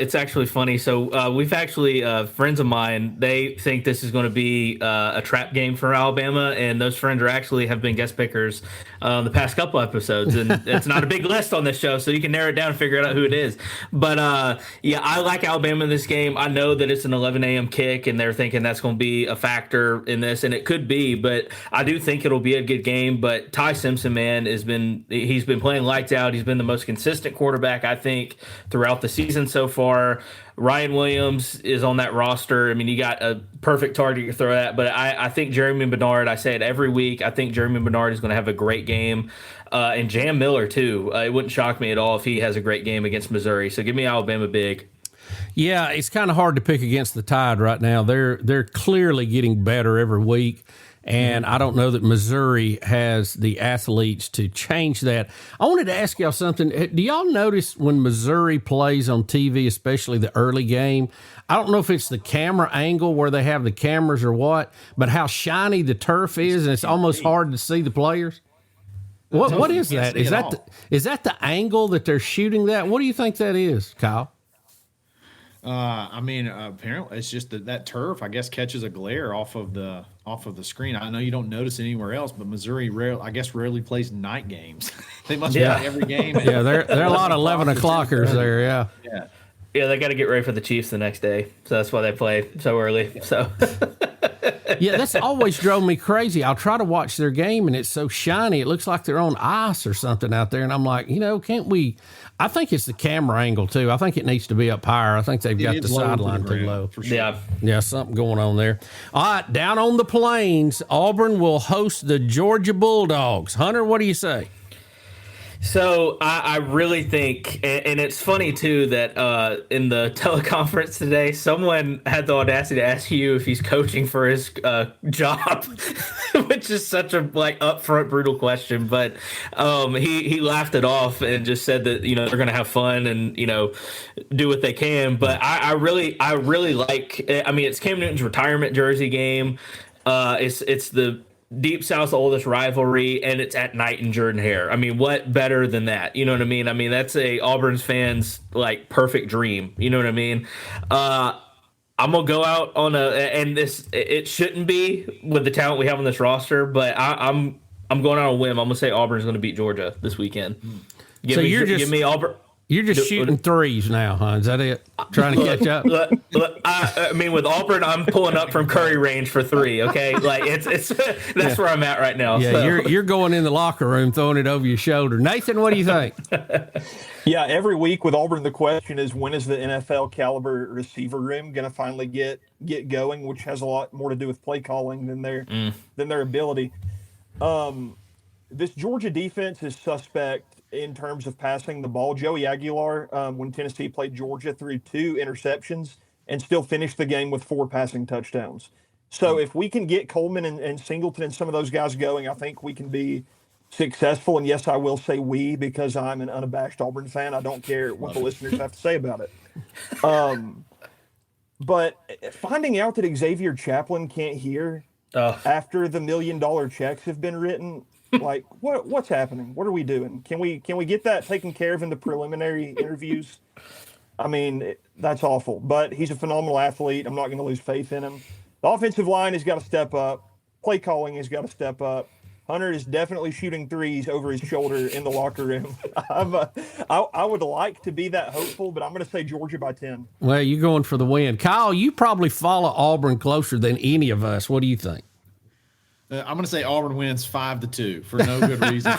Speaker 4: it's actually funny. So we've actually friends of mine. They think this is going to be a trap game for Alabama, and those friends have been guest pickers the past couple episodes. And it's not a big list on this show, so you can narrow it down and figure out who it is. But I like Alabama in this game. I know that it's an 11 a.m. kick, and they're thinking that's going to be a factor in this, and it could be. But I do think it'll be a good game. But Ty Simpson, man, he's been playing lights out. He's been the most consistent quarterback, I think, throughout the season so far. Ryan Williams is on that roster. I mean, you got a perfect target to throw at, but I think Jeremy Bernard, I say it every week, I think Jeremy Bernard is going to have a great game. And Jam Miller, too. It wouldn't shock me at all if he has a great game against Missouri. So give me Alabama big.
Speaker 3: Yeah, it's kind of hard to pick against the Tide right now. They're clearly getting better every week. And I don't know that Missouri has the athletes to change that. I wanted to ask y'all something. Do y'all notice when Missouri plays on TV, especially the early game, I don't know if it's the camera angle where they have the cameras or what, but how shiny the turf is, and it's almost hard to see the players? What is that? Is that the angle that they're shooting that? What do you think that is, Kyle?
Speaker 6: Apparently it's just that turf, I guess, catches a glare off of the screen. I know you don't notice it anywhere else, but Missouri rarely plays night games. They must play every game.
Speaker 3: Yeah, there are a lot of 11 o'clockers there. Yeah.
Speaker 4: Yeah, they got to get ready for the Chiefs the next day, so that's why they play so early. So.
Speaker 3: Yeah, that's always drove me crazy. I'll try to watch their game, and it's so shiny. It looks like they're on ice or something out there. And I'm like, can't we? I think it's the camera angle, too. I think it needs to be up higher. I think they've got the sideline too low.
Speaker 6: For sure.
Speaker 3: Yeah, something going on there. All right, down on the plains, Auburn will host the Georgia Bulldogs. Hunter, what do you say?
Speaker 4: So I really think, and it's funny too that in the teleconference today, someone had the audacity to ask you if he's coaching for his job, which is such a upfront, brutal question. But he laughed it off and just said that they're going to have fun and do what they can. But I really like. I mean, it's Cam Newton's retirement jersey game. It's the Deep South's oldest rivalry, and it's at night in Jordan-Hare. I mean, what better than that? You know what I mean? I mean, that's a Auburn's fans perfect dream. You know what I mean? I'm gonna go out on it shouldn't be with the talent we have on this roster, but I'm going out on a whim. I'm gonna say Auburn's gonna beat Georgia this weekend. Give me Auburn.
Speaker 3: You're just shooting threes now, huh? Is that it? Trying to catch up?
Speaker 4: I mean, with Auburn, I'm pulling up from Curry range for three. Okay, it's that's where I'm at right now.
Speaker 3: Yeah,
Speaker 4: so.
Speaker 3: you're going in the locker room, throwing it over your shoulder. Nathan, what do you think?
Speaker 5: Yeah, every week with Auburn, the question is, when is the NFL caliber receiver room going to finally get going, which has a lot more to do with play calling than their ability. This Georgia defense is suspect in terms of passing the ball. Joey Aguilar, when Tennessee played Georgia, threw 2 interceptions and still finished the game with 4 passing touchdowns. So if we can get Coleman and Singleton and some of those guys going, I think we can be successful. And yes, I will say we, because I'm an unabashed Auburn fan. I don't care what the listeners have to say about it. But finding out that Xavier Chaplin can't hear after the $1 million checks have been written, what's happening? What are we doing? Can we get that taken care of in the preliminary interviews? I mean, that's awful. But he's a phenomenal athlete. I'm not going to lose faith in him. The offensive line has got to step up. Play calling has got to step up. Hunter is definitely shooting threes over his shoulder in the locker room. I would like to be that hopeful, but I'm going to say Georgia by 10.
Speaker 3: Well, you're going for the win. Kyle, you probably follow Auburn closer than any of us. What do you think?
Speaker 6: I'm going to say Auburn wins 5-2 for no good reason.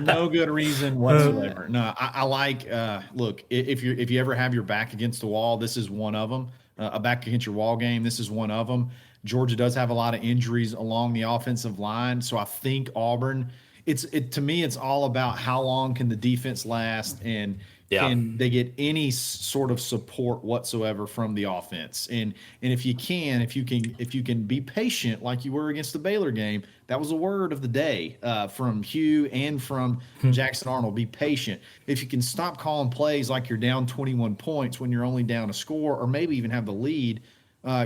Speaker 6: No good reason whatsoever. No, I like. Look, if you ever have your back against the wall, this is one of them. A back against your wall game, this is one of them. Georgia does have a lot of injuries along the offensive line, so I think Auburn. To me, it's all about how long can the defense last and. Can they get any sort of support whatsoever from the offense? And if you can be patient like you were against the Baylor game, that was a word of the day from Hugh and from Jackson Arnold. Be patient. If you can stop calling plays like you're down 21 points when you're only down a score, or maybe even have the lead,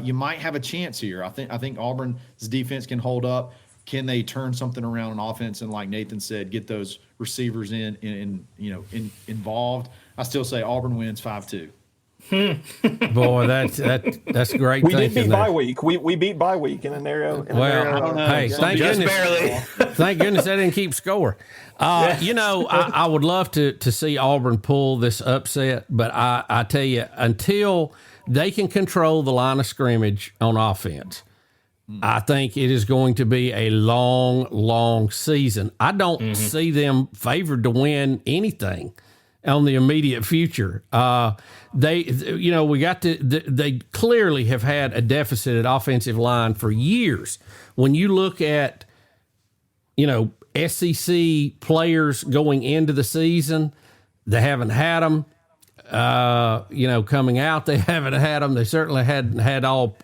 Speaker 6: you might have a chance here. I think Auburn's defense can hold up. Can they turn something around on offense and, like Nathan said, get those receivers involved? I still say Auburn wins 5-2.
Speaker 3: Boy, that's great.
Speaker 5: We did beat bye week. We beat bye week in a narrow.
Speaker 3: I don't know. Hey, thank goodness. Barely. Thank goodness they didn't keep score. I would love to see Auburn pull this upset, but I tell you, until they can control the line of scrimmage on offense, I think it is going to be a long, long season. I don't see them favored to win anything on the immediate future. They clearly have had a deficit at offensive line for years. When you look at, SEC players going into the season, they haven't had them. Coming out, they haven't had them. They certainly hadn't had all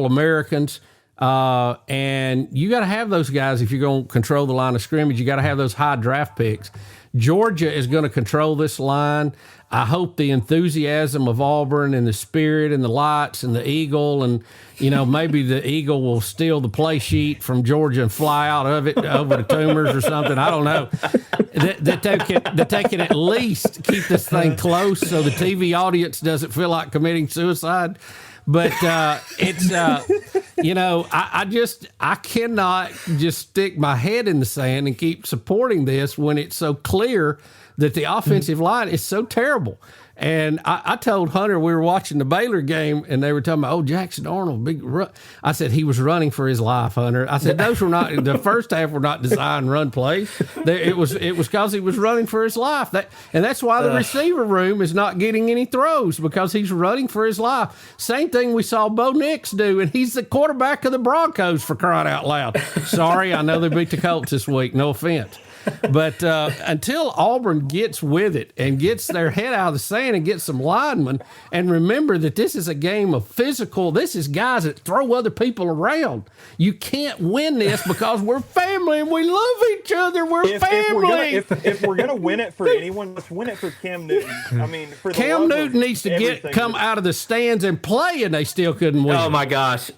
Speaker 3: Americans. And you got to have those guys if you're going to control the line of scrimmage. You got to have those high draft picks. Georgia is going to control this line. I hope the enthusiasm of Auburn and the spirit and the lights and the eagle and, maybe the eagle will steal the play sheet from Georgia and fly out of it over to Toomers or something. I don't know. That they can at least keep this thing close so the TV audience doesn't feel like committing suicide. But I cannot just stick my head in the sand and keep supporting this when it's so clear that the offensive line is so terrible. And I told Hunter, we were watching the Baylor game, and they were talking about, Jackson Arnold, big run. I said, he was running for his life, Hunter. I said, those were not, the first half were not designed run plays. It was because he was running for his life. And that's why the receiver room is not getting any throws, because he's running for his life. Same thing we saw Bo Nix do, and he's the quarterback of the Broncos, for crying out loud. Sorry, I know they beat the Colts this week. No offense. But until Auburn gets with it and gets their head out of the sand and gets some linemen, and remember that this is a game of physical, this is guys that throw other people around. You can't win this because we're family and we love each other. We're family.
Speaker 5: If we're gonna win it for anyone, let's win it for Cam Newton. I mean, for
Speaker 3: Cam Newton needs to come out of the stands and play, and they still couldn't win.
Speaker 4: Oh my gosh.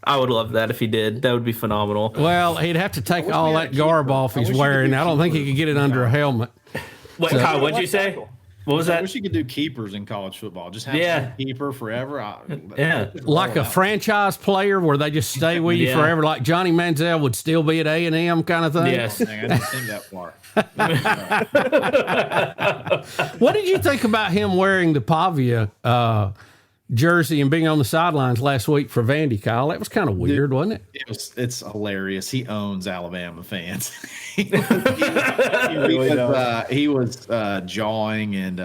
Speaker 4: I would love that if he did. That would be phenomenal.
Speaker 3: Well, he'd have to take all that garb off he's wearing. I don't think he could get it under a helmet.
Speaker 4: What, Kyle, what'd you say? What was that?
Speaker 6: I wish you could do keepers in college football. Just have a keeper forever.
Speaker 3: Like a franchise player where they just stay with you forever, like Johnny Manziel would still be at A&M kind of thing.
Speaker 4: Yes.
Speaker 6: I didn't think that far.
Speaker 3: What did you think about him wearing the Pavia jersey and being on the sidelines last week for Vandy, Kyle? That was kind of weird, wasn't it?
Speaker 6: It's hilarious. He owns Alabama fans. he was jawing, and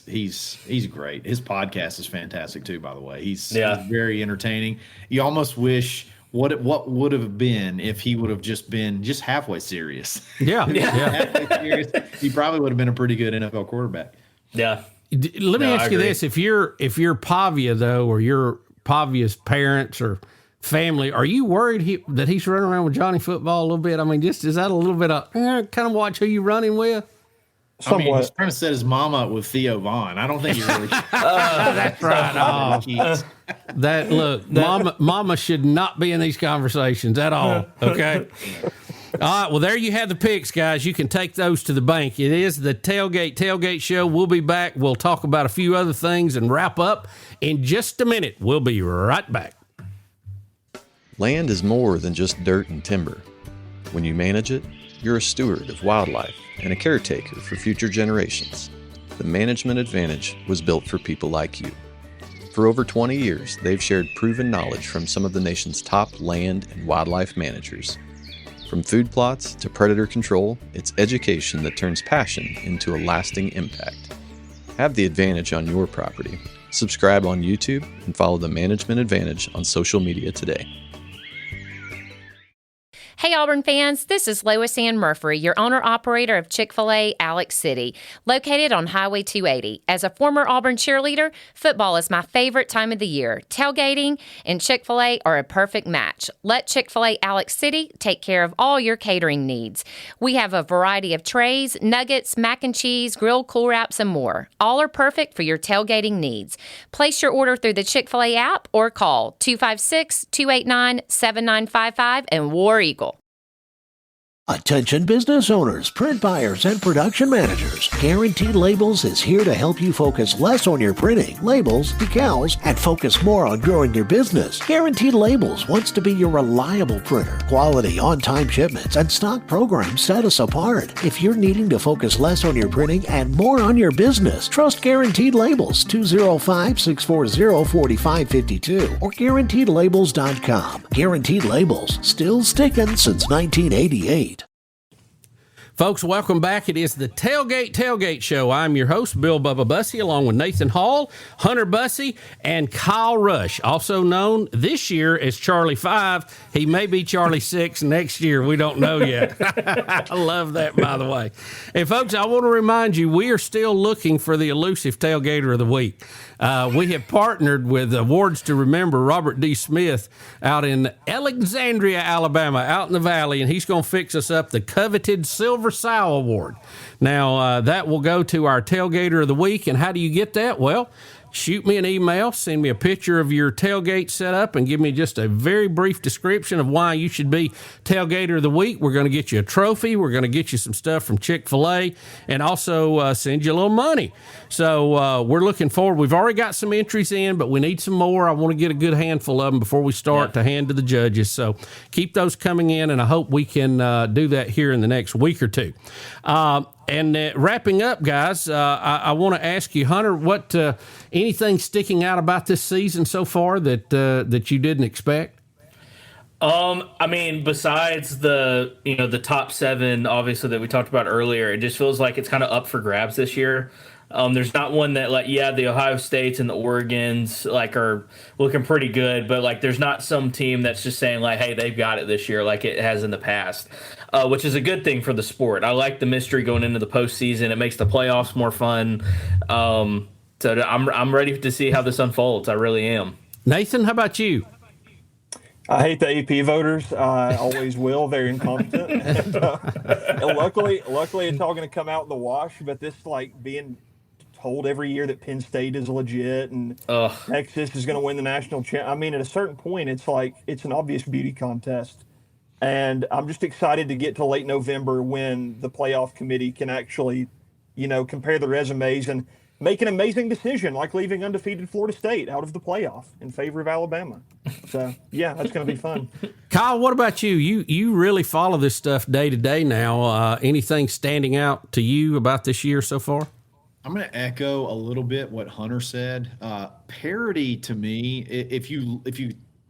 Speaker 6: he's great. His podcast is fantastic too, by the way. He's very entertaining. You almost wish what would have been if he would have just been halfway serious. Halfway serious. He probably would have been a pretty good NFL quarterback.
Speaker 4: Yeah.
Speaker 3: Let me ask you this: if you're Pavia though, or you're Pavia's parents or family, are you worried that he's running around with Johnny Football a little bit? I mean, is that a little bit of kind of watch who you running with?
Speaker 6: I mean, he's trying to set his mom up with Theo Vaughn. I don't think he really.
Speaker 3: That's right. Mama should not be in these conversations at all. Okay. All right, well, there you have the picks, guys. You can take those to the bank. It is the Tailgate Show. We'll be back. We'll talk about a few other things and wrap up in just a minute. We'll be right back.
Speaker 9: Land is more than just dirt and timber. When you manage it, you're a steward of wildlife and a caretaker for future generations. The management advantage was built for people like you. For over 20 years, they've shared proven knowledge from some of the nation's top land and wildlife managers. From food plots to predator control, it's education that turns passion into a lasting impact. Have the advantage on your property. Subscribe on YouTube and follow the Management Advantage on social media today.
Speaker 7: Hey Auburn fans, this is Lois Ann Murphy, your owner-operator of Chick-fil-A Alex City, located on Highway 280. As a former Auburn cheerleader, football is my favorite time of the year. Tailgating and Chick-fil-A are a perfect match. Let Chick-fil-A Alex City take care of all your catering needs. We have a variety of trays, nuggets, mac and cheese, grilled cool wraps, and more. All are perfect for your tailgating needs. Place your order through the Chick-fil-A app or call 256-289-7955 and War Eagle.
Speaker 11: Attention business owners, print buyers, and production managers. Guaranteed Labels is here to help you focus less on your printing, labels, decals, and focus more on growing your business. Guaranteed Labels wants to be your reliable printer. Quality, on-time shipments, and stock programs set us apart. If you're needing to focus less on your printing and more on your business, trust Guaranteed Labels, 205-640-4552 or GuaranteedLabels.com. Guaranteed Labels, still sticking since 1988.
Speaker 3: Folks, welcome back. It is the Tailgate Show. I'm your host, Bill Bubba Bussey, along with Nathan Hall, Hunter Bussey, and Kyle Rush, also known this year as Charlie 5. He may be Charlie 6 next year. We don't know yet. I love that, by the way. And folks, I want to remind you, we are still looking for the elusive Tailgater of the Week. We have partnered with Awards to Remember Robert D. Smith out in Alexandria, Alabama, out in the valley, and he's going to fix us up the coveted Silver Sow Award. Now, that will go to our Tailgater of the Week, and how do you get that? Well, shoot me an email, send me a picture of your tailgate setup, and give me just a very brief description of why you should be Tailgater of the Week. We're going to get you a trophy. We're going to get you some stuff from Chick-fil-A, and also send you a little money. So we're looking forward. We've already got some entries in, but we need some more. I want to get a good handful of them before we start to hand to the judges. So keep those coming in, and I hope we can do that here in the next week or two. And wrapping up, guys, I want to ask you, Hunter, what anything sticking out about this season so far that you didn't expect?
Speaker 4: I mean, besides the top 7, obviously, that we talked about earlier, it just feels like it's kind of up for grabs this year. There's not one that, like, the Ohio States and the Oregons, like, are looking pretty good, but, like, there's not some team that's just saying, like, hey, they've got it this year like it has in the past, which is a good thing for the sport. I like the mystery going into the postseason. It makes the playoffs more fun. So I'm ready to see how this unfolds. I really am.
Speaker 3: Nathan, how about you?
Speaker 5: I hate the AP voters. I always will. They're incompetent. And luckily, it's all going to come out in the wash. But this, like, being told every year that Penn State is legit and Texas is going to win the national champ. I mean, at a certain point, it's like it's an obvious beauty contest. And I'm just excited to get to late November when the playoff committee can actually, compare the resumes and make an amazing decision, like leaving undefeated Florida State out of the playoff in favor of Alabama. So, yeah, that's going to be fun.
Speaker 3: Kyle, what about you? You really follow this stuff day to day now. Anything standing out to you about this year so far?
Speaker 6: I'm going to echo a little bit what Hunter said. Parity to me, if you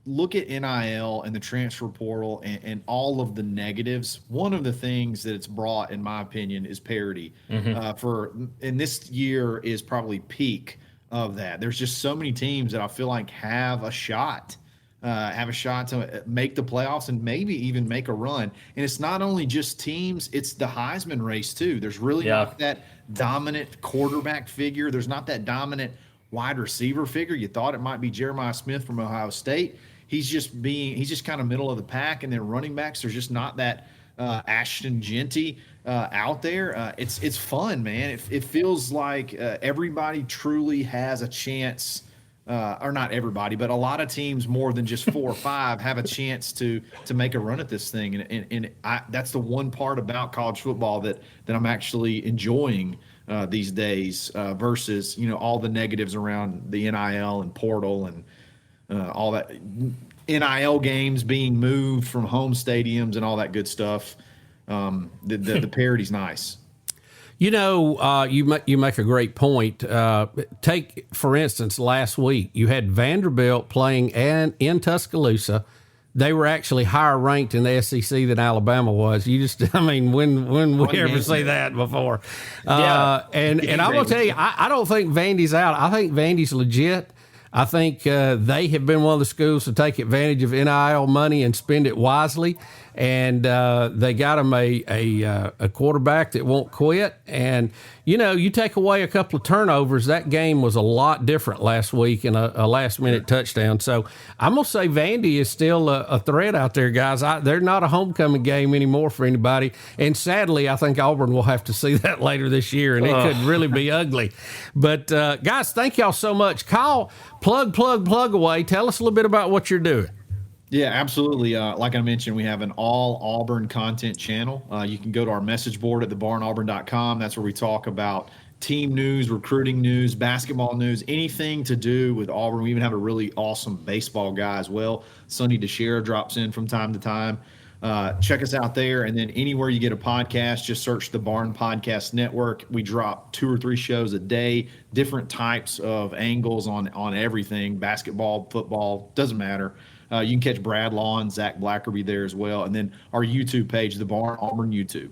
Speaker 6: look at NIL and the transfer portal and all of the negatives, one of the things that it's brought, in my opinion, is parity. And this year is probably peak of that. There's just so many teams that I feel like have a shot to make the playoffs and maybe even make a run. And it's not only just teams, it's the Heisman race too. There's really not that dominant quarterback figure. There's not that dominant wide receiver figure. You thought it might be Jeremiah Smith from Ohio State. He's just kind of middle of the pack. And then running backs, there's just not that Ashton Genty out there. It's fun, man. It feels like everybody truly has a chance. Or not everybody, but a lot of teams, more than just 4 or 5, have a chance to make a run at this thing. And that's the one part about college football that I'm actually enjoying these days versus, all the negatives around the NIL and portal and all that NIL games being moved from home stadiums and all that good stuff. The parity's nice.
Speaker 3: You make a great point. Take, for instance, last week, you had Vanderbilt playing in Tuscaloosa. They were actually higher ranked in the SEC than Alabama was. When we ever see that before? And I'm going to tell you, I don't think Vandy's out. I think Vandy's legit. I think they have been one of the schools to take advantage of NIL money and spend it wisely. And they got them a quarterback that won't quit. And, you take away a couple of turnovers, that game was a lot different last week in a last-minute touchdown. So I'm going to say Vandy is still a threat out there, guys. They're not a homecoming game anymore for anybody. And sadly, I think Auburn will have to see that later this year, and it could really be ugly. But, guys, thank y'all so much. Kyle, plug away. Tell us a little bit about what you're doing.
Speaker 6: Yeah, absolutely. Like I mentioned, we have an all Auburn content channel. You can go to our message board at thebarnauburn.com. That's where we talk about team news, recruiting news, basketball news, anything to do with Auburn. We even have a really awesome baseball guy as well. Sonny DeShera drops in from time to time. Check us out there. And then anywhere you get a podcast, just search the Barn Podcast Network. We drop 2 or 3 shows a day, different types of angles on everything, basketball, football, doesn't matter. You can catch Brad Law and Zach Blackerby there as well. And then our YouTube page, The Barn Auburn YouTube.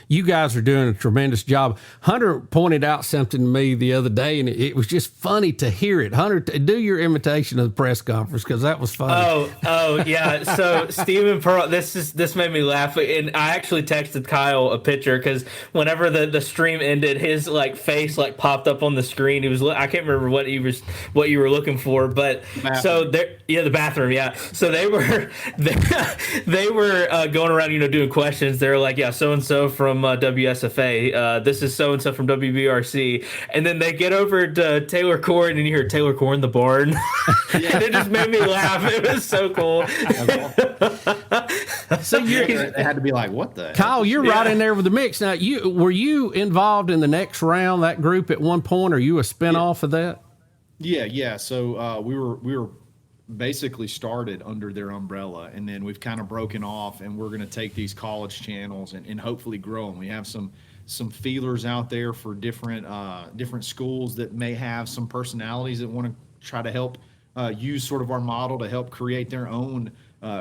Speaker 3: You guys are doing a tremendous job. Hunter pointed out something to me the other day, and it was just funny to hear it. Hunter, do your imitation of the press conference, because that was funny.
Speaker 4: Oh, yeah. So Stephen Pearl, this made me laugh, and I actually texted Kyle a picture because whenever the stream ended, his like face like popped up on the screen. He was I can't remember what you were looking for, but so there, the bathroom, yeah. So they were going around, doing questions. They're like, yeah, so and so from WSFA. This is so and so from WBRC, and then they get over to Taylor Corn, and you hear Taylor Corn the barn. And it just made me laugh. It was so cool.
Speaker 3: So
Speaker 6: they had to be like, what the
Speaker 3: Kyle,
Speaker 6: hell?
Speaker 3: you're right in there with the mix. Now, were you involved in the next round, that group at one point? Are you a spinoff of that?
Speaker 6: Yeah. So we were basically started under their umbrella, and then we've kind of broken off, and we're going to take these college channels and hopefully grow them. We have some feelers out there for different schools that may have some personalities that want to try to help use sort of our model to help create their own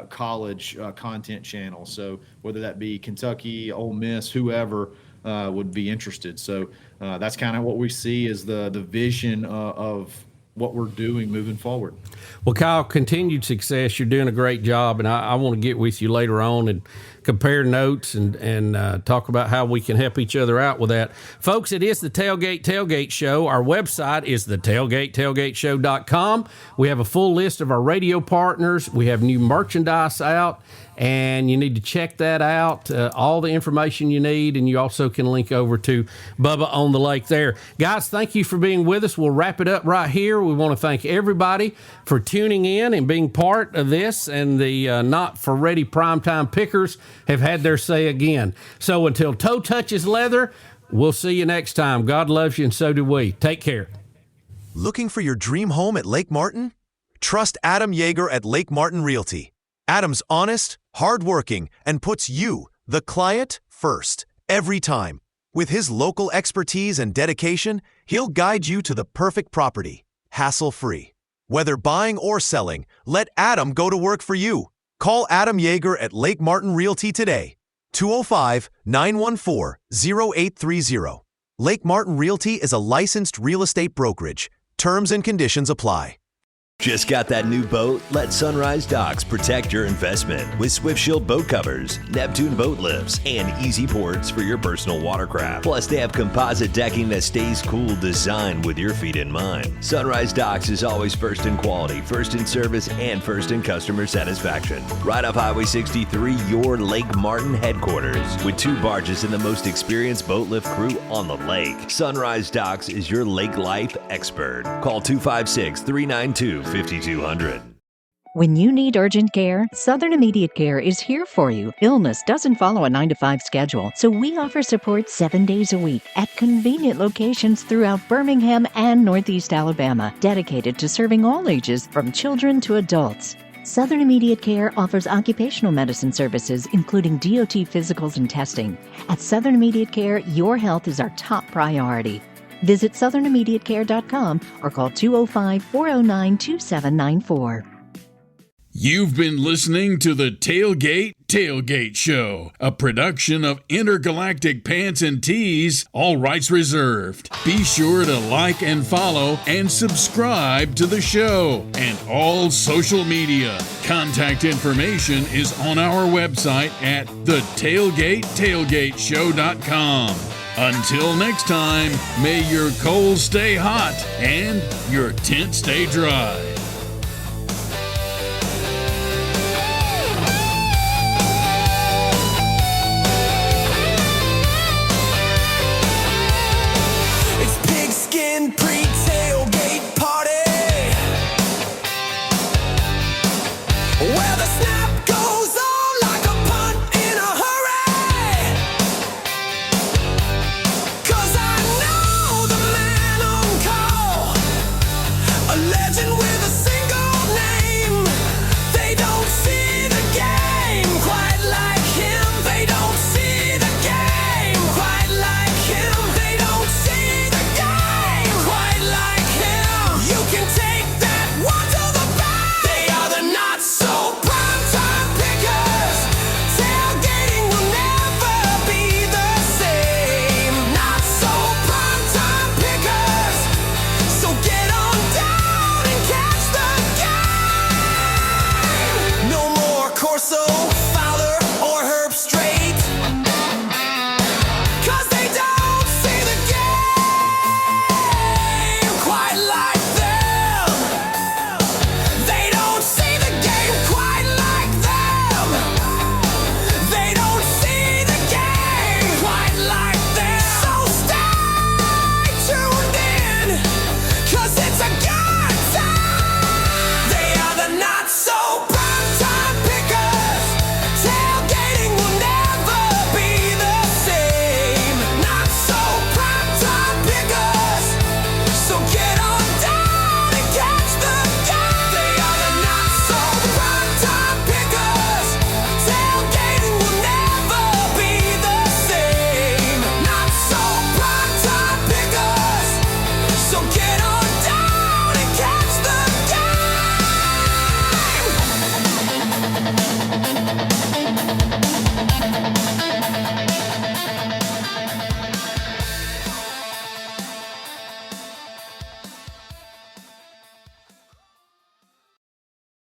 Speaker 6: college content channel. So whether that be Kentucky, Ole Miss, whoever would be interested. So that's kind of what we see as the vision of what we're doing moving forward.
Speaker 3: Well, Kyle, continued success. You're doing a great job, and I want to get with you later on and compare notes and talk about how we can help each other out with that. Folks, it is the Tailgate Tailgate Show. Our website is the tailgatetailgateshow.com. We have a full list of our radio partners. We have new merchandise out, and you need to check that out. All the information you need, and you also can link over to Bubba on the Lake there. Guys, thank you for being with us. We'll wrap it up right here. We want to thank everybody for tuning in and being part of this, and the Not For Ready Primetime Pickers have had their say again. So until toe touches leather, we'll see you next time. God loves you, and so do we. Take care.
Speaker 8: Looking for your dream home at Lake Martin? Trust Adam Yeager at Lake Martin Realty. Adam's honest, hardworking, and puts you, the client, first, every time. With his local expertise and dedication, he'll guide you to the perfect property, hassle-free. Whether buying or selling, let Adam go to work for you. Call Adam Yeager at Lake Martin Realty today. 205-914-0830. Lake Martin Realty is a licensed real estate brokerage. Terms and conditions apply.
Speaker 12: Just got that new boat? Let Sunrise Docks protect your investment with Swift Shield boat covers, Neptune boat lifts, and easy ports for your personal watercraft. Plus, they have composite decking that stays cool, designed with your feet in mind. Sunrise Docks is always first in quality, first in service, and first in customer satisfaction. Right off Highway 63, your Lake Martin headquarters, with 2 barges and the most experienced boat lift crew on the lake. Sunrise Docks is your lake life expert. Call 256-392-5200.
Speaker 13: When you need urgent care, Southern Immediate Care is here for you. Illness doesn't follow a 9-to-5 schedule, so we offer support 7 days a week at convenient locations throughout Birmingham and Northeast Alabama, dedicated to serving all ages from children to adults. Southern Immediate Care offers occupational medicine services, including DOT physicals and testing. At Southern Immediate Care, your health is our top priority. Visit southernimmediatecare.com or call 205-409-2794.
Speaker 2: You've been listening to the Tailgate Tailgate Show, a production of Intergalactic Pants and Tees, all rights reserved. Be sure to like and follow and subscribe to the show and all social media. Contact information is on our website at thetailgatetailgateshow.com. Until next time, may your coals stay hot and your tent stay dry.
Speaker 1: It's pigskin pre-tailgate party.